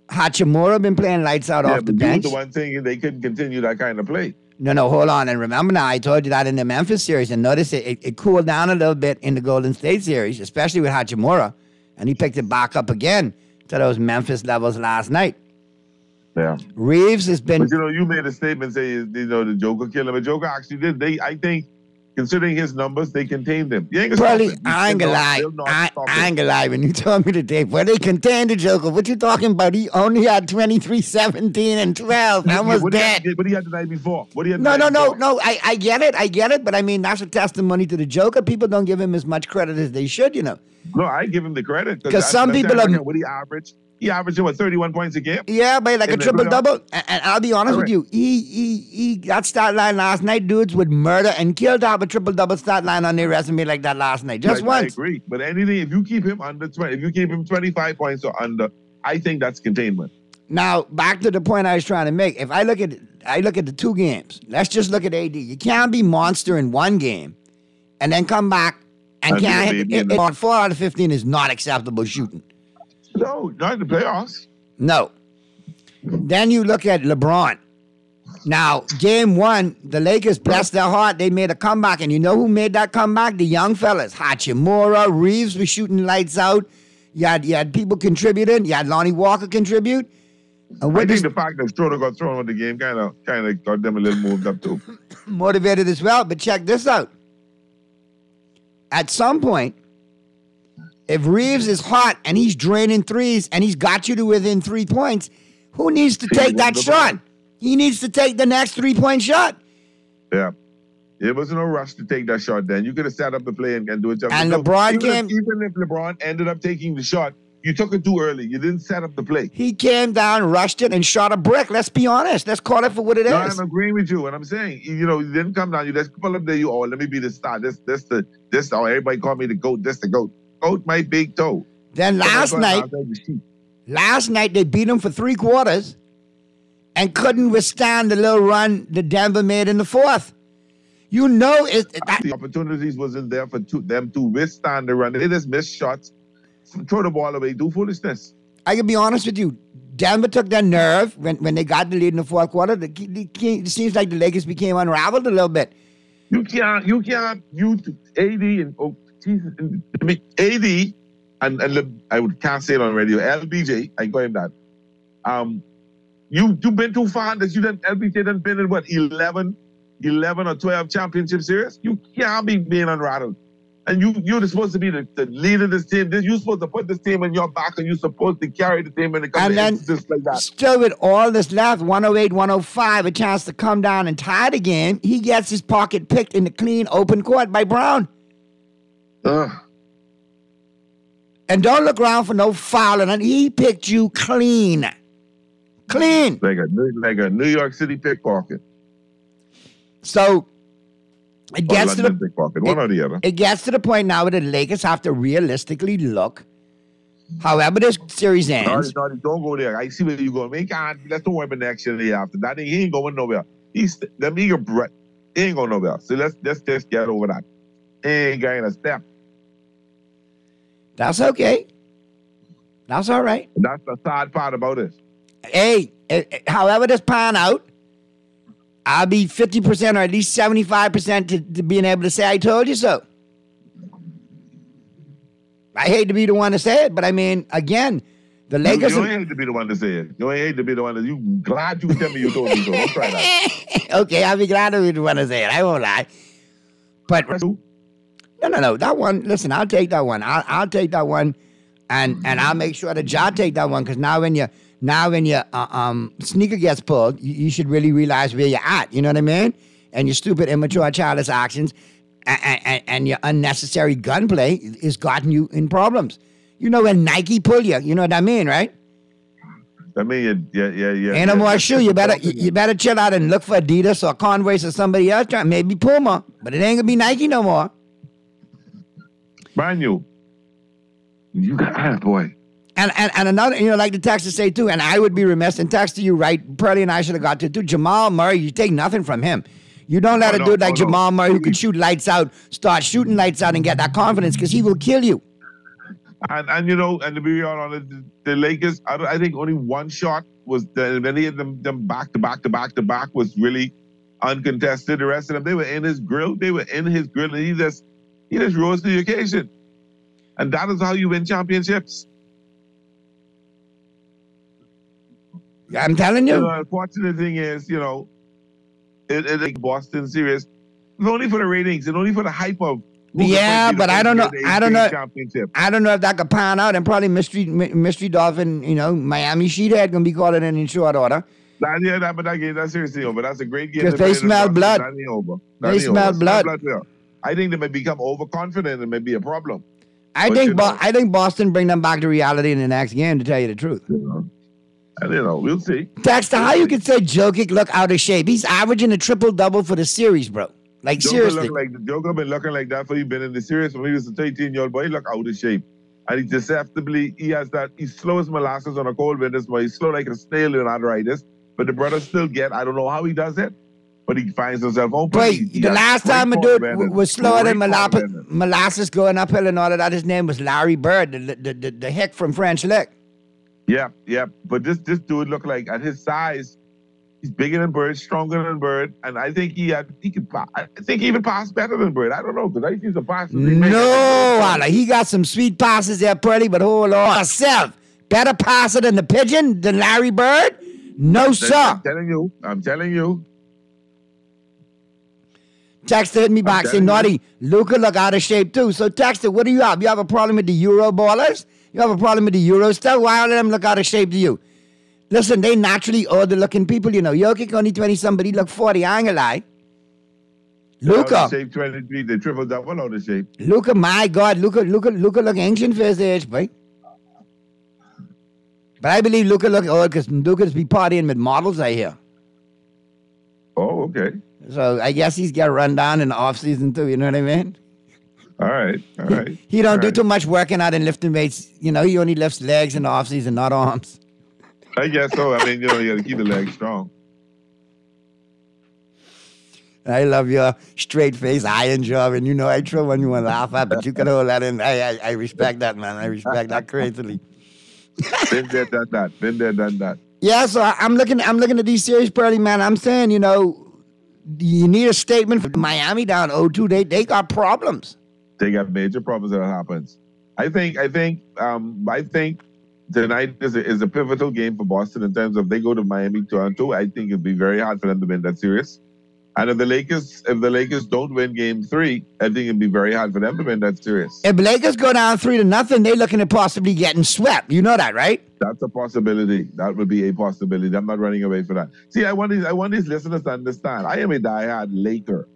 Hachimura been playing lights out off the bench. The one thing they couldn't continue that kind of play. No, hold on. And remember now, I told you that in the Memphis series. And notice it cooled down a little bit in the Golden State series, especially with Hachimura. And he picked it back up again to those Memphis levels last night. Yeah. Reeves has been... But, you made a statement saying, the Joker killed him. But Joker actually did. I think, considering his numbers, they contained him. You ain't gonna stop him. I ain't gonna lie. I ain't gonna lie. When you told me today, well, they contained the Joker. What you talking about? He only had 23, 17, and 12. I was dead. What he had the night before? No. I get it. But I mean, that's a testimony to the Joker. People don't give him as much credit as they should, No, I give him the credit. Because some people are... What he averaged? He averaged, 31 points a game? Yeah, but like a triple-double. And I'll be honest with you, he got stat line last night. Dudes would murder and kill to have a triple-double stat line on their resume like that last night. Just once. I agree. But anything, if you keep him under 20, if you keep him 25 points or under, I think that's containment. Now, back to the point I was trying to make. If I look at the two can't let's just look at AD. You can't be monster in one game and then come back and can't hit on 4 out of 15 is not acceptable shooting. No, not in the playoffs. No. Then you look at LeBron. Now, game 1, the Lakers, bless their heart, they made a comeback. And you know who made that comeback? The young fellas. Hachimura, Reeves was shooting lights out. You had people contributing. You had Lonnie Walker contribute. I think the fact that Schroeder got thrown on the game kind of got them a little moved up too. Motivated as well. But check this out. At some point, if Reeves is hot and he's draining threes and he's got you to within 3 points, who needs to take that shot? He needs to take the next 3-point shot. Yeah. There was no rush to take that shot then. You could have set up the play and do it. And LeBron came... Even if LeBron ended up taking the shot, you took it too early. You didn't set up the play. He came down, rushed it, and shot a brick. Let's be honest. Let's call it for what it is. I'm agreeing with you. And I'm saying, you didn't come down. You just pull up there. Let me be the star. This, everybody call me the GOAT. This the GOAT. Out my big toe. Then last night they beat him for 3 quarters and couldn't withstand the little run that Denver made in the fourth. The opportunities wasn't there for them to withstand the run. They just missed shots, throw the ball away, do foolishness. I can be honest with you. Denver took their nerve when they got the lead in the fourth quarter. It seems like the Lakers became unraveled a little bit. You AD and I can't say it on radio. LBJ, I call him that. You've been too far that LBJ done been in 11 or 12 championship series. You can't be being unrattled. And you're supposed to be the leader of this team. You're supposed to put this team on your back and you're supposed to carry the team when it comes to instances like that. Still with all this left, 108, 105, a chance to come down and tie the game. He gets his pocket picked in the clean open court by Brown. And don't look around for no fouling. And he picked you clean. Clean. Like a New York City pickpocket. So it gets to it gets to the point now where the Lakers have to realistically look. However this series ends. No, don't go there. I see where you're going. Let's don't worry about next year after that. He ain't going nowhere. He ain't going nowhere. So let's just get over that. He ain't getting a step. That's okay. That's all right. That's the sad part about it. Hey, however this pan out, I'll be 50% or at least 75% to being able to say I told you so. I hate to be the one to say it, but I mean, again, the Lakers... You ain't hate to be the one to say it. You ain't hate to be the one to... You glad you tell me you told me so. Don't try that. Okay, I'll be glad to be the one to say it. I won't lie. But... No. That one, listen, I'll take that one. I'll take that one, and I'll make sure that y'all take that one, because now when your sneaker gets pulled, you should really realize where you're at. You know what I mean? And your stupid, immature, childish actions and your unnecessary gunplay is gotten you in problems. You know when Nike pull you know what I mean, right? I mean, yeah. Ain't no more shoe. You better chill out and look for Adidas or Converse or somebody else. Maybe Puma, but it ain't gonna be Nike no more. Brand new. You got boy. And another, like the Texans say too, and I would be remiss in texting you, right? Pearlie and I should have got to too. Jamal Murray, you take nothing from him. You don't let a dude like Jamal Murray, who can shoot lights out, start shooting lights out and get that confidence, because he will kill you. And you know, and to be honest, the Lakers, I think only one shot was many of them back to back was really uncontested. The rest of them, they were in his grill. And he just rose to the occasion. And that is how you win championships. I'm telling you. The unfortunate thing is, you know, it Boston series, it's only for the ratings and only for the hype of. Yeah, but I don't know if that could pan out, and probably Mystery Dolphin, you know, Miami Sheethead gonna be calling in short order. That's seriously over. That's a great game. Because they smell blood. They smell blood. I think they may become overconfident and may be a problem. I think Boston bring them back to reality in the next game, to tell you the truth. And you know, we'll see. Dexter, how you can say Jokic look out of shape? He's averaging a triple-double for the series, bro. Like, seriously. Joker been looking like that for you, been in the series. When he was a 13-year-old boy, he look out of shape. And he's deceptively, he's slow as molasses on a cold winter's boy. He's slow like a snail in arthritis. But the brother still I don't know how he does it, but he finds himself open. But the last time a dude was slower than molasses going uphill and all of that, his name was Larry Bird, the hick from French Lick. Yeah. But this dude looked like, at his size, he's bigger than Bird, stronger than Bird, and I think he could. I think he even pass better than Bird. I don't know, because I see some passes. He got some sweet passes there, Purdy, but hold on. Yourself, better passer than the Pigeon, than Larry Bird? No, sir. I'm telling you. Texter hit me back, say, Naughty, Luka look out of shape too. So, Texter, what do you have? You have a problem with the Euro ballers? You have a problem with the Euro stuff? Why all of them look out of shape to you? Listen, they naturally older-looking people, you know. Jokic only 20-something, but he look 40. I ain't gonna lie. Luka. Shape 23, they tripled that one out of shape. Luka, my God, Luka look ancient for his age, boy. But I believe Luka look old because Luka's be partying with models, I hear. Oh, okay. So I guess he's got run down in the off-season too, you know what I mean? All right. He don't do too much working out and lifting weights. You know, he only lifts legs in the off-season, not arms. I guess so. I mean, you know, you got to keep the legs strong. I love your straight face iron job, and you know I try when you want to laugh at, but you can hold that in. I respect that, man. I respect that crazily. Been there, done that. Been there, done that. Yeah, so I'm looking at these series, Pearly, man. I'm saying, you know, you need a statement for Miami down 0-2. They got problems. They got major problems that happens. I think tonight is a pivotal game for Boston in terms of they go to Miami, Toronto. I think it'd be very hard for them to win that series. And if the Lakers don't win Game 3, I think it'd be very hard for them to win that series. If the Lakers go down 3-0, they're looking at possibly getting swept. You know that, right? That's a possibility. That would be a possibility. I'm not running away from that. See, I want these listeners to understand. I am a diehard Laker,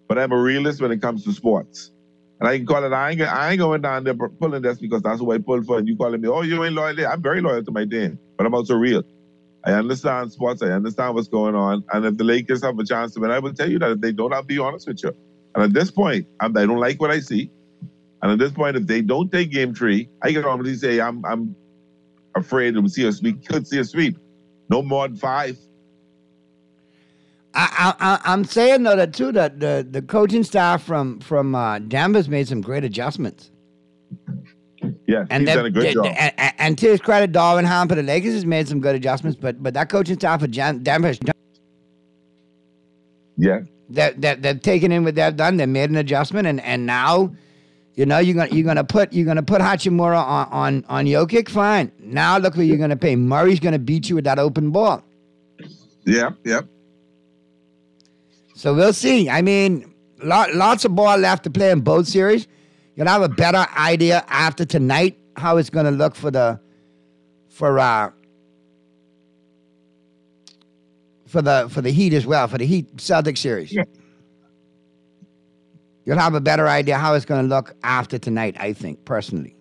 but I'm a realist when it comes to sports. And I can call it, I ain't going down there pulling this because that's who I pull for. And you calling me, oh, you ain't loyal. I'm very loyal to my team, but I'm also real. I understand sports. I understand what's going on. And if the Lakers have a chance to win, I will tell you that if they don't, I'll be honest with you. And at this point, I don't like what I see. And at this point, if they don't take Game 3, I can honestly say I'm afraid we could see a sweep. No more than 5. I'm saying though that too that the coaching staff from Denver's made some great adjustments. Yeah, he's done a good job. And to his credit, Darvin Ham for the Lakers has made some good adjustments, but that coaching staff for Denver, yeah, they've taken in what they've done. They made an adjustment, and now, you know, you're gonna put Hachimura on Jokic. Fine. Now look who you're gonna pay. Murray's gonna beat you with that open ball. Yeah. So we'll see. I mean, lots of ball left to play in both series. You'll have a better idea after tonight how it's going to look for the Heat as well, for the Heat Celtics series. Yeah. You'll have a better idea how it's going to look after tonight, I think, personally.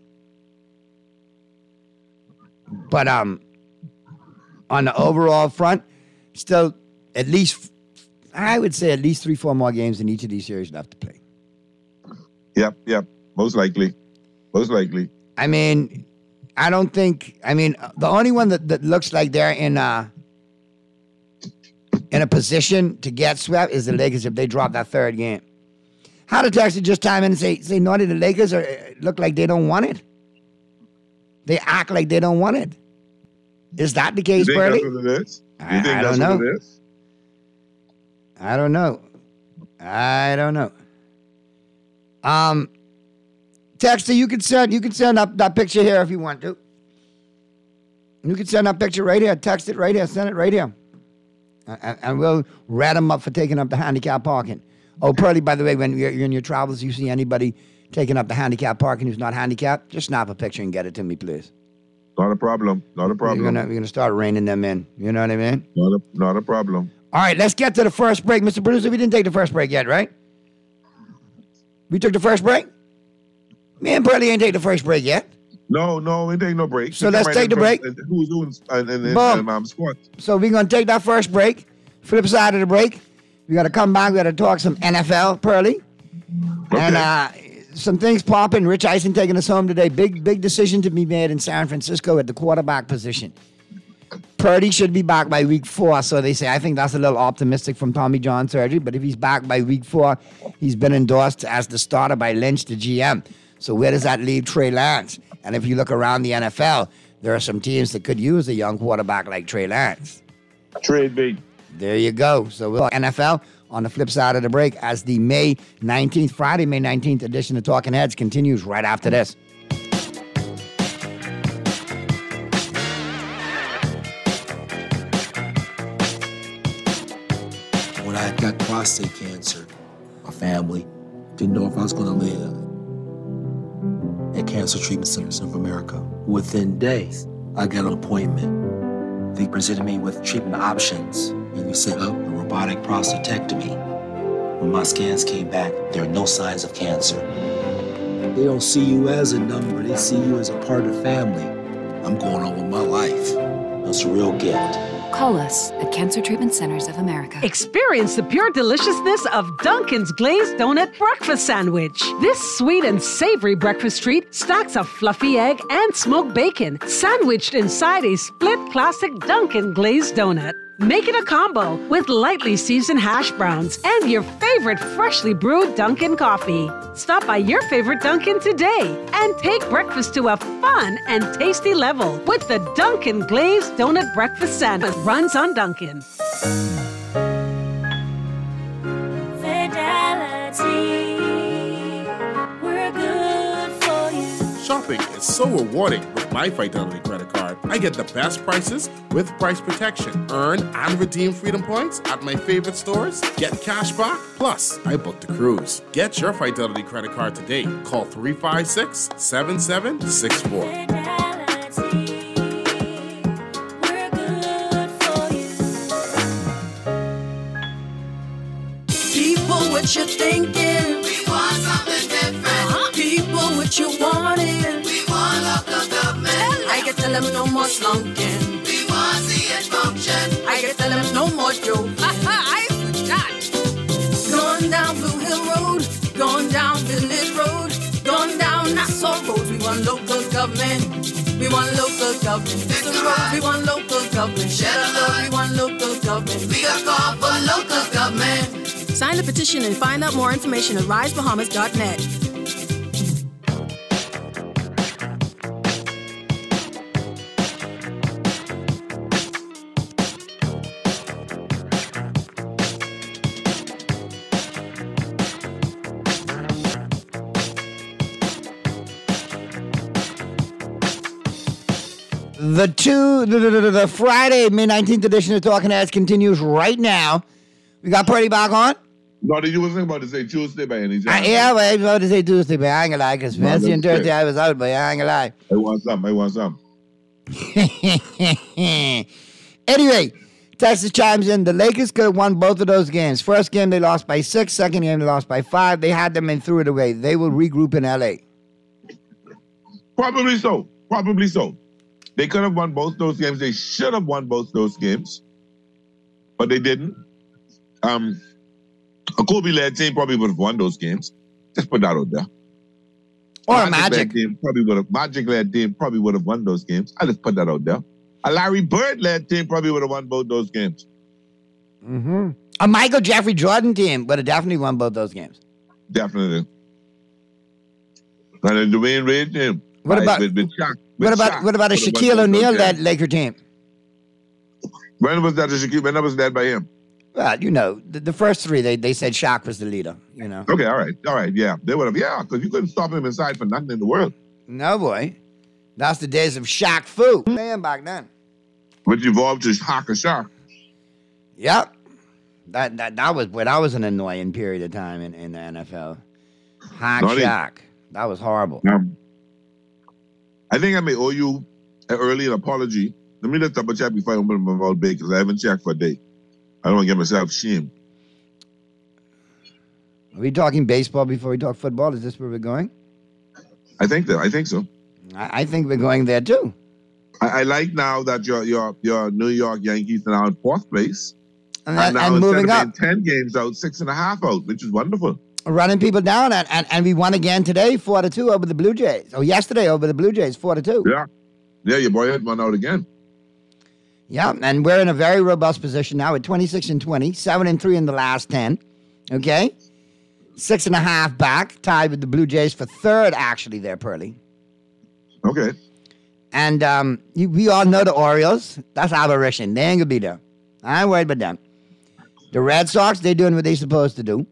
But on the overall front, still I would say at least 3-4 more games in each of these series left to play. Yep. Most likely. I mean, the only one that looks like they're in in a position to get swept is the Lakers if they drop that third game. How did Texas just chime in and say, Naughty, the Lakers look like they don't want it? They act like they don't want it. Is that the case, Birdie? You think that's what it is? I don't know. What it is? I don't know. Texter, you can send up that picture here if you want to. You can send that picture right here. Text it right here. Send it right here. And we'll rat them up for taking up the handicap parking. Oh, Pearly, by the way, when you're in your travels, you see anybody taking up the handicap parking who's not handicapped, just snap a picture and get it to me, please. Not a problem. Not a problem. We're gonna start reining them in. You know what I mean? Not a problem. All right, let's get to the first break. Mr. Producer, we didn't take the first break yet, right? We took the first break? Me and Pearly ain't take the first break yet. No, we ain't take no break. So let's take the break. Who's doing in sports? So we're going to take that first break. Flip side of the break, we got to come back. We got to talk some NFL, Pearly. Okay. And some things popping. Rich Eisen taking us home today. Big decision to be made in San Francisco at the quarterback position. Purdy should be back by week 4, so they say. I think that's a little optimistic from Tommy John surgery, but if he's back by week 4, he's been endorsed as the starter by Lynch, the GM. So where does that leave Trey Lance? And if you look around the NFL, there are some teams that could use a young quarterback like Trey Lance. Trade bait. There you go. So we'll NFL on the flip side of the break as the Friday, May 19th edition of Talking Heads continues right after this. When I got prostate cancer, my family didn't know if I was going to live. At Cancer Treatment Centers of America, within days, I got an appointment. They presented me with treatment options, and we set up a robotic prostatectomy. When my scans came back, there are no signs of cancer. They don't see you as a number, they see you as a part of the family. I'm going on with my life. That's a real gift. Call us at Cancer Treatment Centers of America. Experience the pure deliciousness of Dunkin's Glazed Donut Breakfast Sandwich. This sweet and savory breakfast treat stacks a fluffy egg and smoked bacon, sandwiched inside a split classic Dunkin' Glazed Donut. Make it a combo with lightly seasoned hash browns and your favorite freshly brewed Dunkin' coffee. Stop by your favorite Dunkin' today and take breakfast to a fun and tasty level with the Dunkin' Glazed Donut Breakfast Sandwich. Runs on Dunkin'. Fidelity, we're good for you. Shopping is so rewarding with my Fidelity credit card. I get the best prices with price protection. Earn and redeem freedom points at my favorite stores. Get cash back. Plus, I booked a cruise. Get your Fidelity credit card today. Call 356-7764. People, what you thinking? We want something different. People, what you wanting? We want local government. I can tell them no more slunking. We want to see it function. I can tell them no more joke. I forgot. Going down Blue Hill Road, going down Village Road, going down Nassau Road. We want local government. We want local government. Victor Road, we want local government. Shadow Road, we want local government. We got call for local government. Sign the petition and find out more information at risebahamas.net. The Friday, May 19th edition of Talking Heads continues right now. We got Purdy back on. No, you wasn't about to say Tuesday by any chance. Yeah, but I was about to say Tuesday, but I ain't gonna lie, because Wednesday and Thursday I was out, but I ain't gonna lie. I want some. Anyway, Texas chimes in. The Lakers could have won both of those games. First game, they lost by 6. Second game, they lost by 5. They had them and threw it away. They will regroup in L.A. Probably so. They could have won both those games. They should have won both those games, but they didn't. A Kobe-led team probably would have won those games. Just put that out there. Or a Magic. Magic-led team probably would have won those games. I just put that out there. A Larry Bird-led team probably would have won both those games. Mm-hmm. A Michael Jeffrey Jordan team would have definitely won both those games. Definitely. And then Dwayne Wade team. What about with Shaq? What about a Shaquille O'Neal led Laker team? When was that? When that was led by him? Well, you know, the first three, they said Shaq was the leader. You know. Okay, all right, yeah, they would have, yeah, because you couldn't stop him inside for nothing in the world. No boy, that's the days of Shaq Fu. Man, back then. Which evolved to Hawk or Shark. Yep. That was an annoying period of time in the NFL. Hawk Shaq. That was horrible. I think I may owe you an early apology. Let me just double check before I open my mouth big, because I haven't checked for a day. I don't want to get myself shamed. Are we talking baseball before we talk football? Is this where we're going? I think so. I think we're going there too. I like now that your New York Yankees are now in fourth place. And now moving up. 10 games out, 6.5 out, which is wonderful. Running people down, and we won again today, 4-2 over the Blue Jays. Oh, yesterday over the Blue Jays, 4-2. Yeah, your boy had one out again. Yeah, and we're in a very robust position now at 26-20, 7-3 in the last 10. Okay, 6.5 back, tied with the Blue Jays for third. Actually, there, Pearly. Okay. And we all know the Orioles. That's aberration. They ain't gonna be there. I ain't worried about them. The Red Sox, they're doing what they're supposed to do.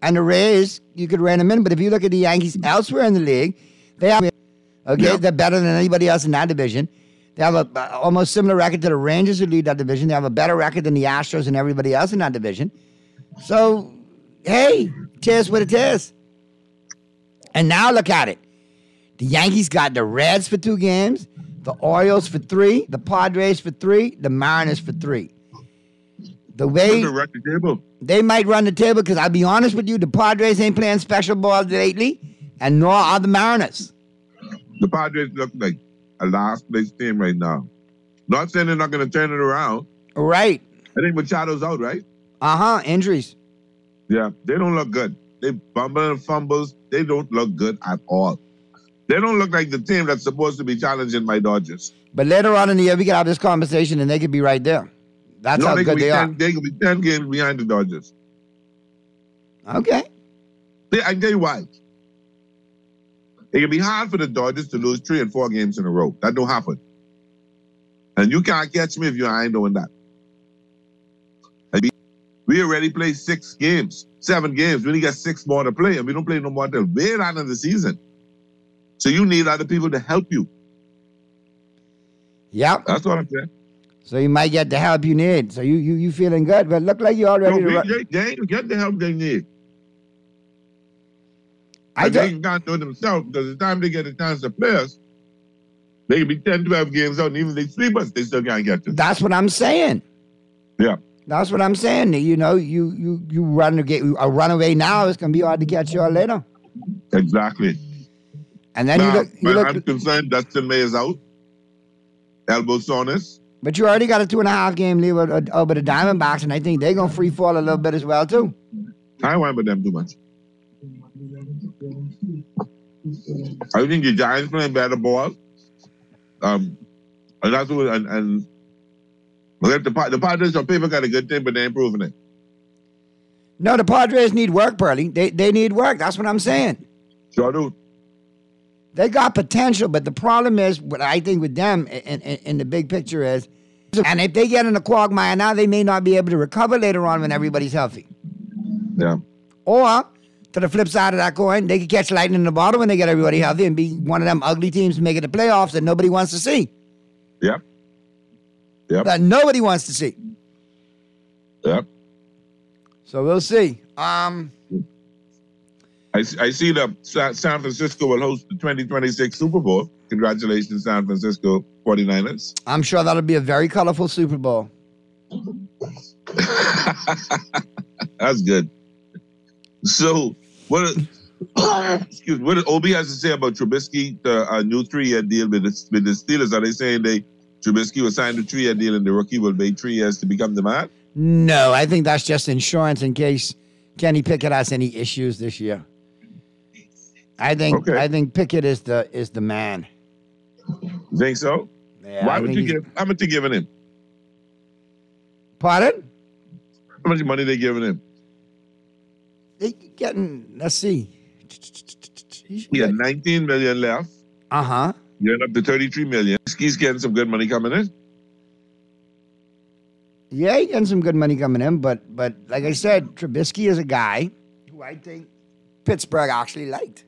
And the Rays, you could rein them in, but if you look at the Yankees elsewhere in the league, they have, they're better than anybody else in that division. They have a almost similar record to the Rangers who lead that division. They have a better record than the Astros and everybody else in that division. So, hey, tis what it is. And now look at it. The Yankees got the Reds for 2 games, the Orioles for 3, the Padres for 3, the Mariners for 3. The way they might run the table, because I'll be honest with you, the Padres ain't playing special ball lately, and nor are the Mariners. The Padres look like a last place team right now. Not saying they're not going to turn it around. Right. I think Machado's out, right? Injuries. Yeah, they don't look good. They bumble and fumbles. They don't look good at all. They don't look like the team that's supposed to be challenging my Dodgers. But later on in the year, we can have this conversation, and they could be right there. That's how good they are. They could be 10 games behind the Dodgers. Okay. I can tell you why. It can be hard for the Dodgers to lose 3 and 4 games in a row. That don't happen. And you can't catch me if you ain't doing that. We already played 7 games. We only got 6 more to play, and we don't play no more until way down in the season. So you need other people to help you. Yep. That's what I'm saying. So you might get the help you need. So you feeling good, but look like you already. They ain't get the help they need. They can't do it themselves, because the time they get a chance to play us, they can be 10, 12 games out, and even if they sweep us, they still can't get to. That's what I'm saying. Yeah. That's what I'm saying. You know, you run away now, it's gonna be hard to catch you all later. Exactly. And then I'm concerned Dustin May is out. Elbow soreness. But you already got a 2.5 game lead over the Diamondbacks, and I think they're going to free fall a little bit as well, too. I don't worry about them too much. I think the Giants playing better ball. And that's what, and the Padres on paper got a good team, but they ain't proving it. No, the Padres need work, Pearly. They need work. That's what I'm saying. Sure do. They got potential, but the problem is, what I think with them in the big picture is, and if they get in a quagmire now, they may not be able to recover later on when everybody's healthy. Yeah. Or, to the flip side of that coin, they could catch lightning in the bottle when they get everybody healthy and be one of them ugly teams making the playoffs that nobody wants to see. Yep. That nobody wants to see. Yep. So we'll see. I see that San Francisco will host the 2026 Super Bowl. Congratulations, San Francisco 49ers. I'm sure that'll be a very colorful Super Bowl. That's good. So, what did OB has to say about Trubisky, the new 3-year deal with the Steelers? Are they saying Trubisky will sign the 3-year deal and the rookie will wait 3 years to become the man? No, I think that's just insurance in case Kenny Pickett has any issues this year. I think Pickett is the man. You think so? Yeah, how much you giving him? Pardon? How much money they giving him? They getting, let's see. He had 19 million left. Uh-huh. You're up to 33 million. He's getting some good money coming in. Yeah, he getting some good money coming in, but like I said, Trubisky is a guy who I think Pittsburgh actually liked.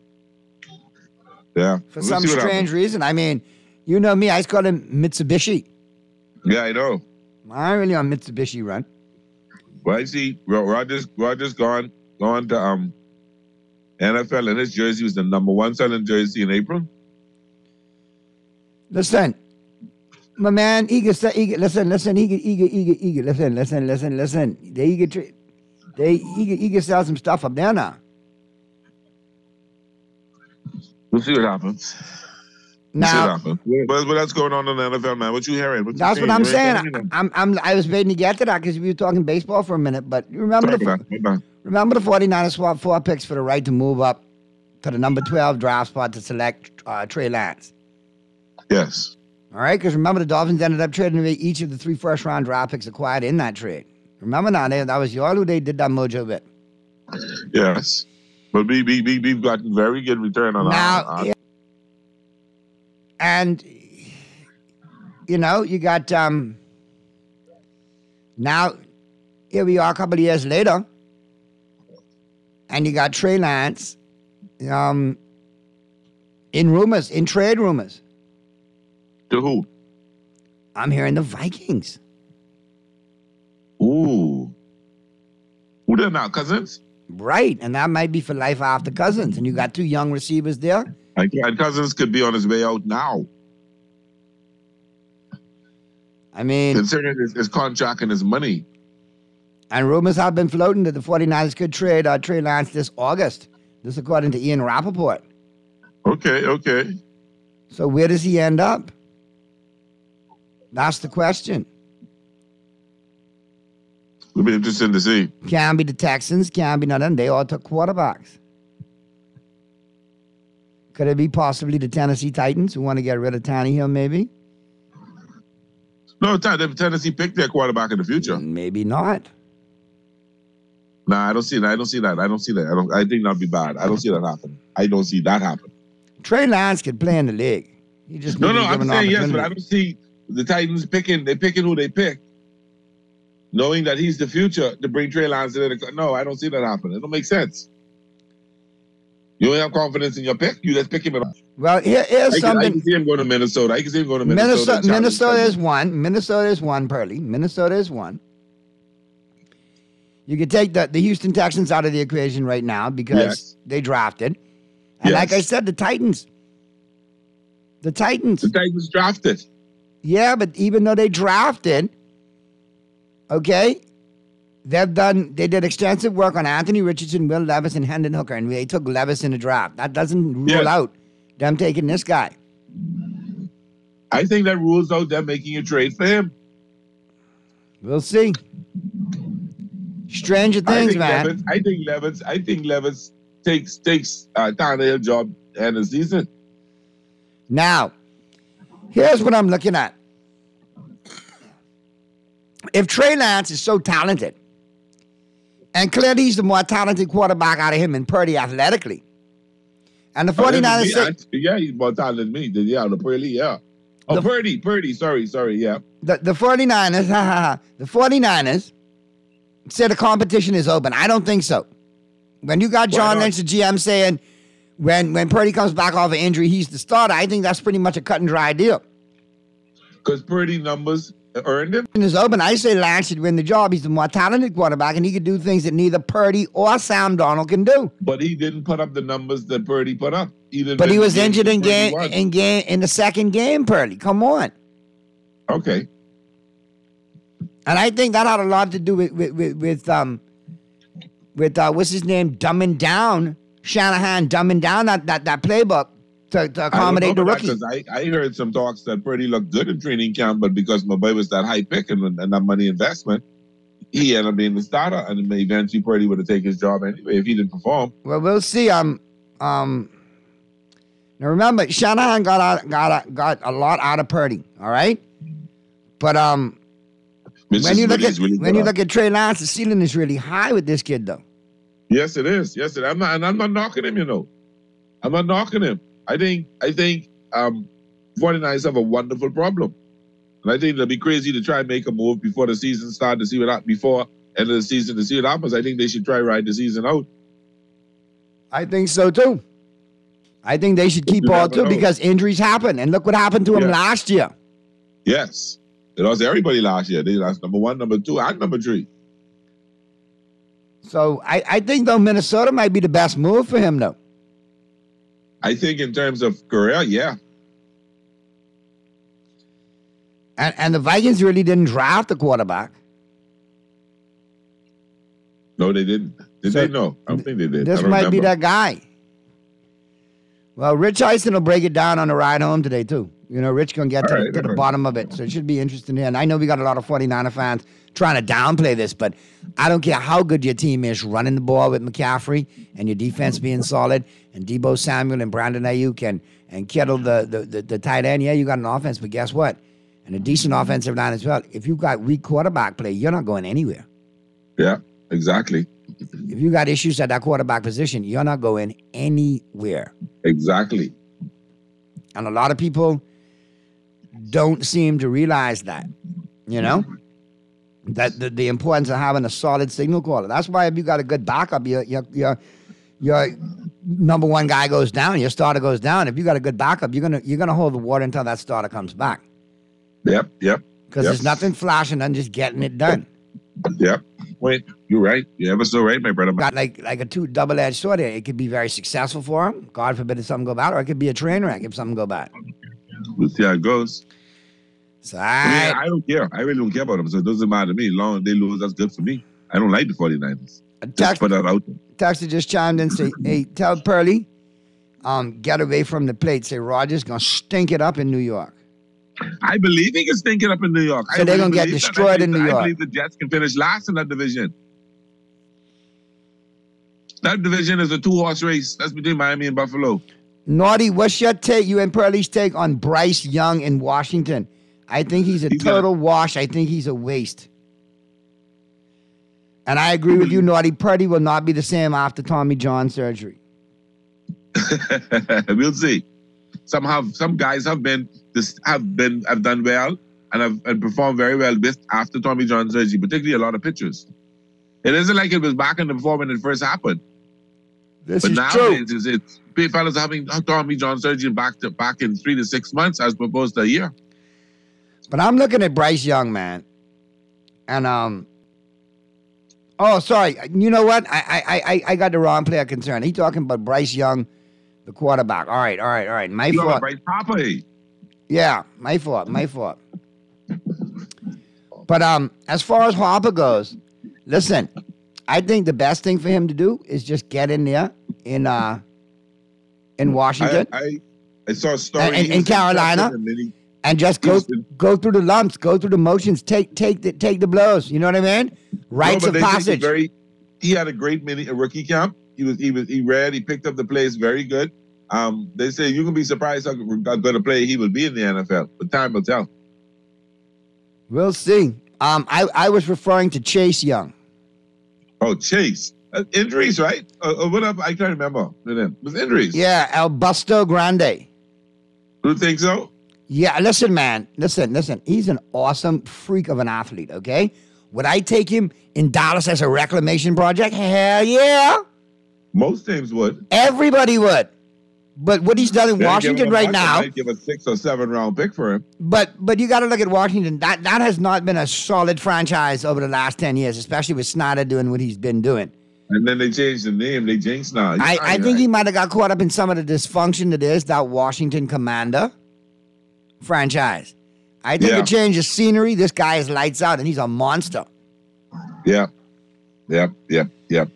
Yeah. For some strange reason. I mean, you know me, I call him Mitsubishi. Yeah, I know. I'm really on Mitsubishi run. Well, I see Rodgers gone to NFL, and his jersey was the number 1 selling jersey in April. Listen, my man, listen. They can sell some stuff up there now. We'll see what happens. Now, what's going on in the NFL, man? What you hearing? That's what I'm saying. I was waiting to get to that because we were talking baseball for a minute. But remember the 49ers swapped 4 picks for the right to move up to the number 12 draft spot to select Trey Lance. Yes. All right, because remember the Dolphins ended up trading away each of the 3 first-round draft picks acquired in that trade. Remember now, that was y'all who they did that mojo with. Yes. But we've gotten very good return on our... Yeah. And, you know, you got, now, here we are a couple of years later, and you got Trey Lance in trade rumors. To who? I'm hearing the Vikings. Ooh. Who they're now, Cousins? Right, and that might be for life after Cousins. And you got 2 young receivers there. And Cousins could be on his way out now. I mean... Considering his contract and his money. And rumors have been floating that the 49ers could trade Trey Lance this August. This according to Ian Rappaport. Okay. So where does he end up? That's the question. It'll be interesting to see. Can't be the Texans, can't be nothing. They all took quarterbacks. Could it be possibly the Tennessee Titans who want to get rid of Tannehill, maybe? No, Tennessee picked their quarterback in the future. Maybe not. Nah, I don't see that. I think that'd be bad. I don't see that happen. Trey Lance could play in the league. He just I'm saying yes, but I don't see the Titans picking who they pick, knowing that he's the future to bring Trey Lance in. No, I don't see that happen. It don't make sense. You don't have confidence in your pick. You just pick him up. Well, here's something. I can see him going to Minnesota. Minnesota is one. Minnesota is one, Pearly. Minnesota is one. You could take the Houston Texans out of the equation right now because they drafted. And like I said, the Titans drafted. Yeah, but even though they drafted, okay, they did extensive work on Anthony Richardson, Will Levis, and Hendon Hooker, and they took Levis in the draft. That doesn't rule out them taking this guy. I think that rules out them making a trade for him. We'll see. Stranger things, man. I think Levis takes Tannehill's job end of season. Now, here's what I'm looking at. If Trey Lance is so talented, and clearly he's the more talented quarterback out of him and Purdy athletically, and the 49ers he's more talented than me. Yeah, the Purdy, yeah. Oh, Purdy, sorry, yeah. The 49ers say the competition is open. I don't think so. When you got John Lynch, the GM, saying when Purdy comes back off an injury, he's the starter, I think that's pretty much a cut and dry deal. Because Purdy numbers earned him. It's open. I say Lance should win the job. He's the more talented quarterback, and he could do things that neither Purdy or Sam Darnold can do. But he didn't put up the numbers that Purdy put up. But he was injured in the second game, Purdy. Come on. Okay. And I think that had a lot to do with what's his name, dumbing down Shanahan, dumbing down that playbook to accommodate the rookie. I heard some talks that Purdy looked good in training camp, but because my boy was that high pick and that money investment, he ended up being the starter, and eventually Purdy would have taken his job anyway if he didn't perform. Well, we'll see. Now remember, Shanahan got a lot out of Purdy. All right, but When you look at Trey Lance, the ceiling is really high with this kid, though. Yes, it is. Yes, it is. I'm not knocking him. I'm not knocking him. I think 49ers have a wonderful problem, and I think it'll be crazy to try and make a move before the season starts to see what happens. Before end of the season to see what happens. I think they should try ride the season out. I think so too. I think they should keep all too because injuries happen, and look what happened to him last year. Yes. They lost everybody last year. They lost number 1, number 2, and number 3. So I think, though, Minnesota might be the best move for him, though. I think in terms of career, yeah. And the Vikings really didn't draft a quarterback. No, they didn't. Did they? No, I don't think they did. This might be that guy. Well, Rich Eisen will break it down on the ride home today, too. You know, Rich going to get to the bottom of it, so it should be interesting here. And I know we got a lot of 49er fans trying to downplay this, but I don't care how good your team is running the ball with McCaffrey and your defense being solid and Deebo Samuel and Brandon Ayuk and Kittle, the tight end. Yeah, you got an offense, but guess what? And a decent offensive line as well. If you got weak quarterback play, you're not going anywhere. Yeah, exactly. If you got issues at that quarterback position, you're not going anywhere. Exactly. And a lot of people don't seem to realize that, you know, that the importance of having a solid signal caller. That's why if you got a good backup, your number one guy goes down, your starter goes down. If you got a good backup, you're gonna hold the water until that starter comes back. Yep. Because there's nothing flashing than just getting it done. Yep. Wait, you're right. You're ever so right, my brother. Got like a double-edged sword here. It could be very successful for him. God forbid if something go bad, or it could be a train wreck if something go bad. We'll see how it goes. So I don't care. I really don't care about them. So it doesn't matter to me. Long as they lose, that's good for me. I don't like the 49ers. Just put that out there. Texter just chimed in and say, hey, tell Pearly, get away from the plate. Say Rodgers going to stink it up in New York. I believe he can stink it up in New York. So they're going to get destroyed in New York. I believe the Jets can finish last in that division. That division is a 2-horse race. That's between Miami and Buffalo. Naughty, what's your take, you and Pearly's take on Bryce Young in Washington? I think he's a total wash. I think he's a waste. And I agree with you, Naughty. Purdy will not be the same after Tommy John surgery. We'll see. Some guys have done well and performed very well after Tommy John surgery, particularly a lot of pitchers. It isn't like it was back in the before when it first happened. This but is now true. It's fellas having Tommy John surgery back in 3 to 6 months as opposed to a year. But I'm looking at Bryce Young, man. And oh, sorry. You know what? I got the wrong player concerned. He talking about Bryce Young, the quarterback. All right. My fault. Bryce Papa. Yeah, my fault. But as far as Harper goes, listen, I think the best thing for him to do is just get in there in Washington. I saw a story in Carolina. And just go through the lumps, go through the motions, take the blows. You know what I mean? Rites of passage. He had a great rookie camp. He read. He picked up the plays very good. They say you can be surprised how good a player he will be in the NFL, but time will tell. We'll see. I was referring to Chase Young. Oh, Chase. Injuries, right? What up? I can't remember the name. It was injuries. Yeah, El Busto Grande. You think so? Yeah, listen, man. Listen. He's an awesome freak of an athlete, okay? Would I take him in Dallas as a reclamation project? Hell yeah. Most teams would. Everybody would. But what he's done in Washington right now... I'd give a 6 or 7 round pick for him. But you got to look at Washington. That has not been a solid franchise over the last 10 years, especially with Snyder doing what he's been doing. And then they changed the name. They jinxed now. I think he might have got caught up in some of the dysfunction that is that Washington Commander franchise. I think a change of scenery. This guy is lights out, and he's a monster. Yeah.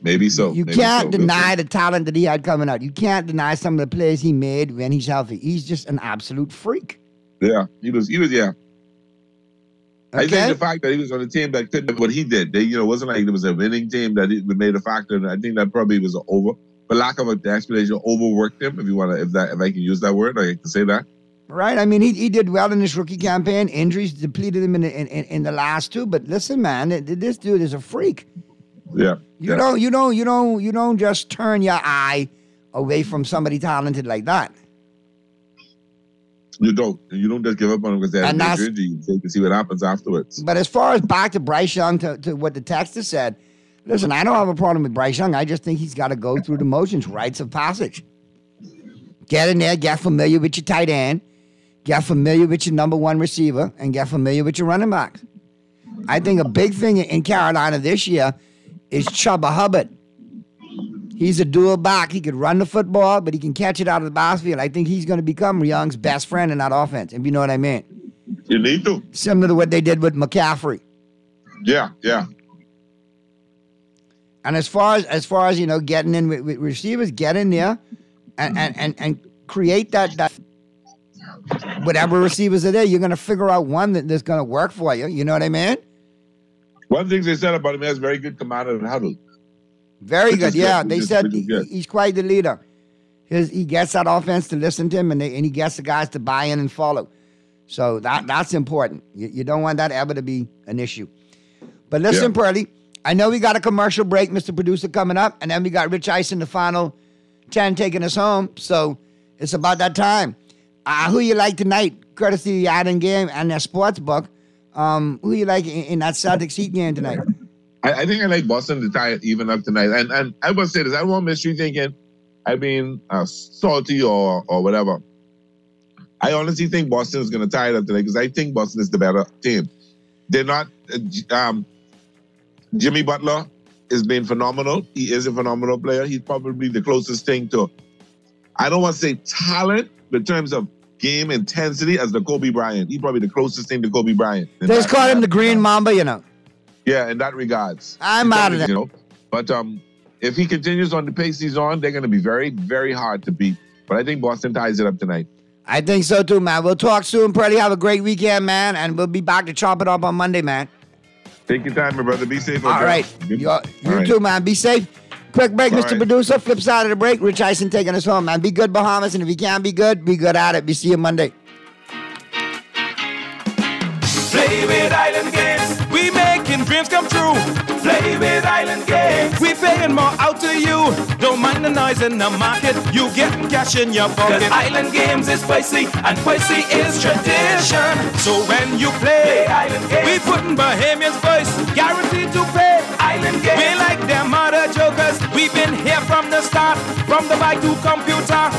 Maybe so. You can't deny the talent that he had coming out. You can't deny some of the plays he made when he's healthy. He's just an absolute freak. Yeah, he was. Yeah. Okay. I think the fact that he was on a team that couldn't do what he did, wasn't like it was a winning team that it made a factor. And I think that probably was for lack of an explanation, overworked him. If I can use that word, I can say that. Right? I mean, he did well in his rookie campaign. Injuries depleted him in the last two. But listen, man, this dude is a freak. Yeah. You don't just turn your eye away from somebody talented like that. You don't just give up on him because they have an injury. You take to see what happens afterwards. But as far as back to Bryce Young, to what the texter said, listen, I don't have a problem with Bryce Young. I just think he's got to go through the motions, rites of passage. Get in there, get familiar with your tight end, get familiar with your number one receiver, and get familiar with your running backs. I think a big thing in Carolina this year is Chuba Hubbard. He's a dual back. He could run the football, but he can catch it out of the backfield. I think he's going to become Young's best friend in that offense, if you know what I mean. You need to. Similar to what they did with McCaffrey. Yeah. And as far as getting in with receivers, get in there and create that whatever receivers are there, you're going to figure out one that's going to work for you. You know what I mean? One thing they said about him, he has very good command of the huddle. Very good, yeah. They said he's quite the leader. He gets that offense to listen to him, and he gets the guys to buy in and follow. So that's important. You don't want that ever to be an issue. But listen, Pearly, I know we got a commercial break, Mr. Producer, coming up, and then we got Rich Ice in the final 10 taking us home. So it's about that time. Who you like tonight, courtesy of the Island Game and their sports book? Who you like in that Celtics Heat game tonight? I think I like Boston to tie it even up tonight. And I will say this, I don't want mystery thinking, I mean, salty or whatever. I honestly think Boston is going to tie it up tonight because I think Boston is the better team. They're not, Jimmy Butler has been phenomenal. He is a phenomenal player. He's probably the closest thing to, I don't want to say talent, but in terms of game intensity as the Kobe Bryant. He's probably the closest thing to Kobe Bryant. They just call him the Green Mamba, Yeah, in that regards. I'm out of there. But if he continues on the pace he's on, they're going to be very, very hard to beat. But I think Boston ties it up tonight. I think so too, man. We'll talk soon, Pearly. Have a great weekend, man. And we'll be back to chop it up on Monday, man. Take your time, my brother. Be safe. All right. You too, man. Be safe. Quick break, Mr. Producer. Flip side of the break. Rich Eisen taking us home, man. Be good, Bahamas. And if you can't be good at it. We see you Monday. Play with Island Games. We making dreams come true. Play with Island Games. We paying more out to you. Don't mind the noise in the market. You get cash in your pocket. 'Cause Island Games is spicy and spicy is tradition. So when you play Island Games, we putting Bahamians first. Guaranteed to pay. Island Games. We like them other jokers. We've been here from the start. From the bike to computer.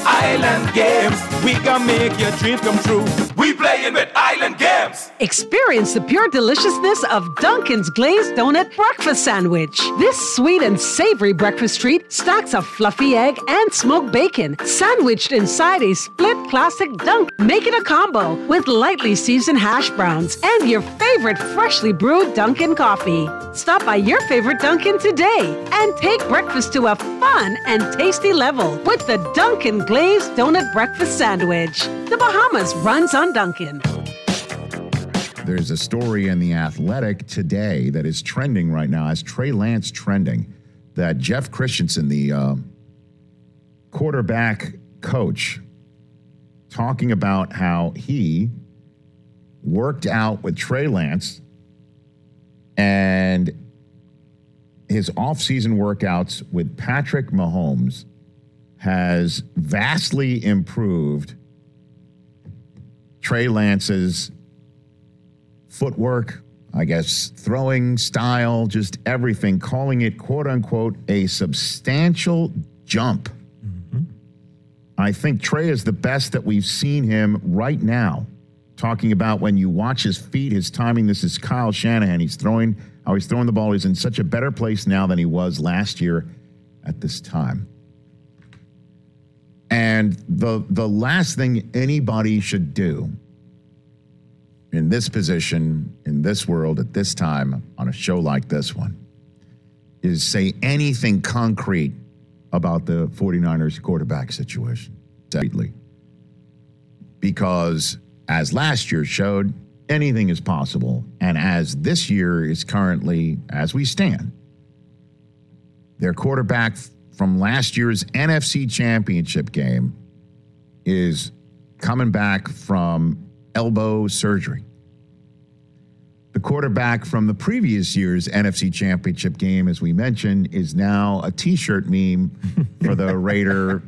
Island Games. We gonna make your dreams come true. We playing with Island Games. Experience the pure deliciousness of Dunkin's Glazed Donut Breakfast Sandwich. This sweet and savory breakfast treat stacks a fluffy egg and smoked bacon, sandwiched inside a split classic dunk. Make it a combo with lightly seasoned hash browns and your favorite freshly brewed Dunkin' coffee. Stop by your favorite Dunkin' today and take breakfast to a fun and tasty level with the Dunkin' Glazed Donut Breakfast Sandwich. The Bahamas runs on Dunkin'. There's a story in The Athletic today that is trending right now, as Trey Lance trending, that Jeff Christensen, the quarterback coach, talking about how he worked out with Trey Lance and his offseason workouts with Patrick Mahomes has vastly improved Trey Lance's footwork, I guess, throwing style, just everything, calling it, quote unquote, a substantial jump. Mm-hmm. I think Trey is the best that we've seen him right now. Talking about when you watch his feet, his timing, this is Kyle Shanahan. He's throwing the ball. He's in such a better place now than he was last year at this time. And the last thing anybody should do in this position, in this world, at this time, on a show like this one, is say anything concrete about the 49ers quarterback situation. Because as last year showed, anything is possible. And as this year is currently, as we stand, their quarterback from last year's NFC Championship game is coming back from elbow surgery. The quarterback from the previous year's NFC Championship game, as we mentioned, is now a T-shirt meme for the Raider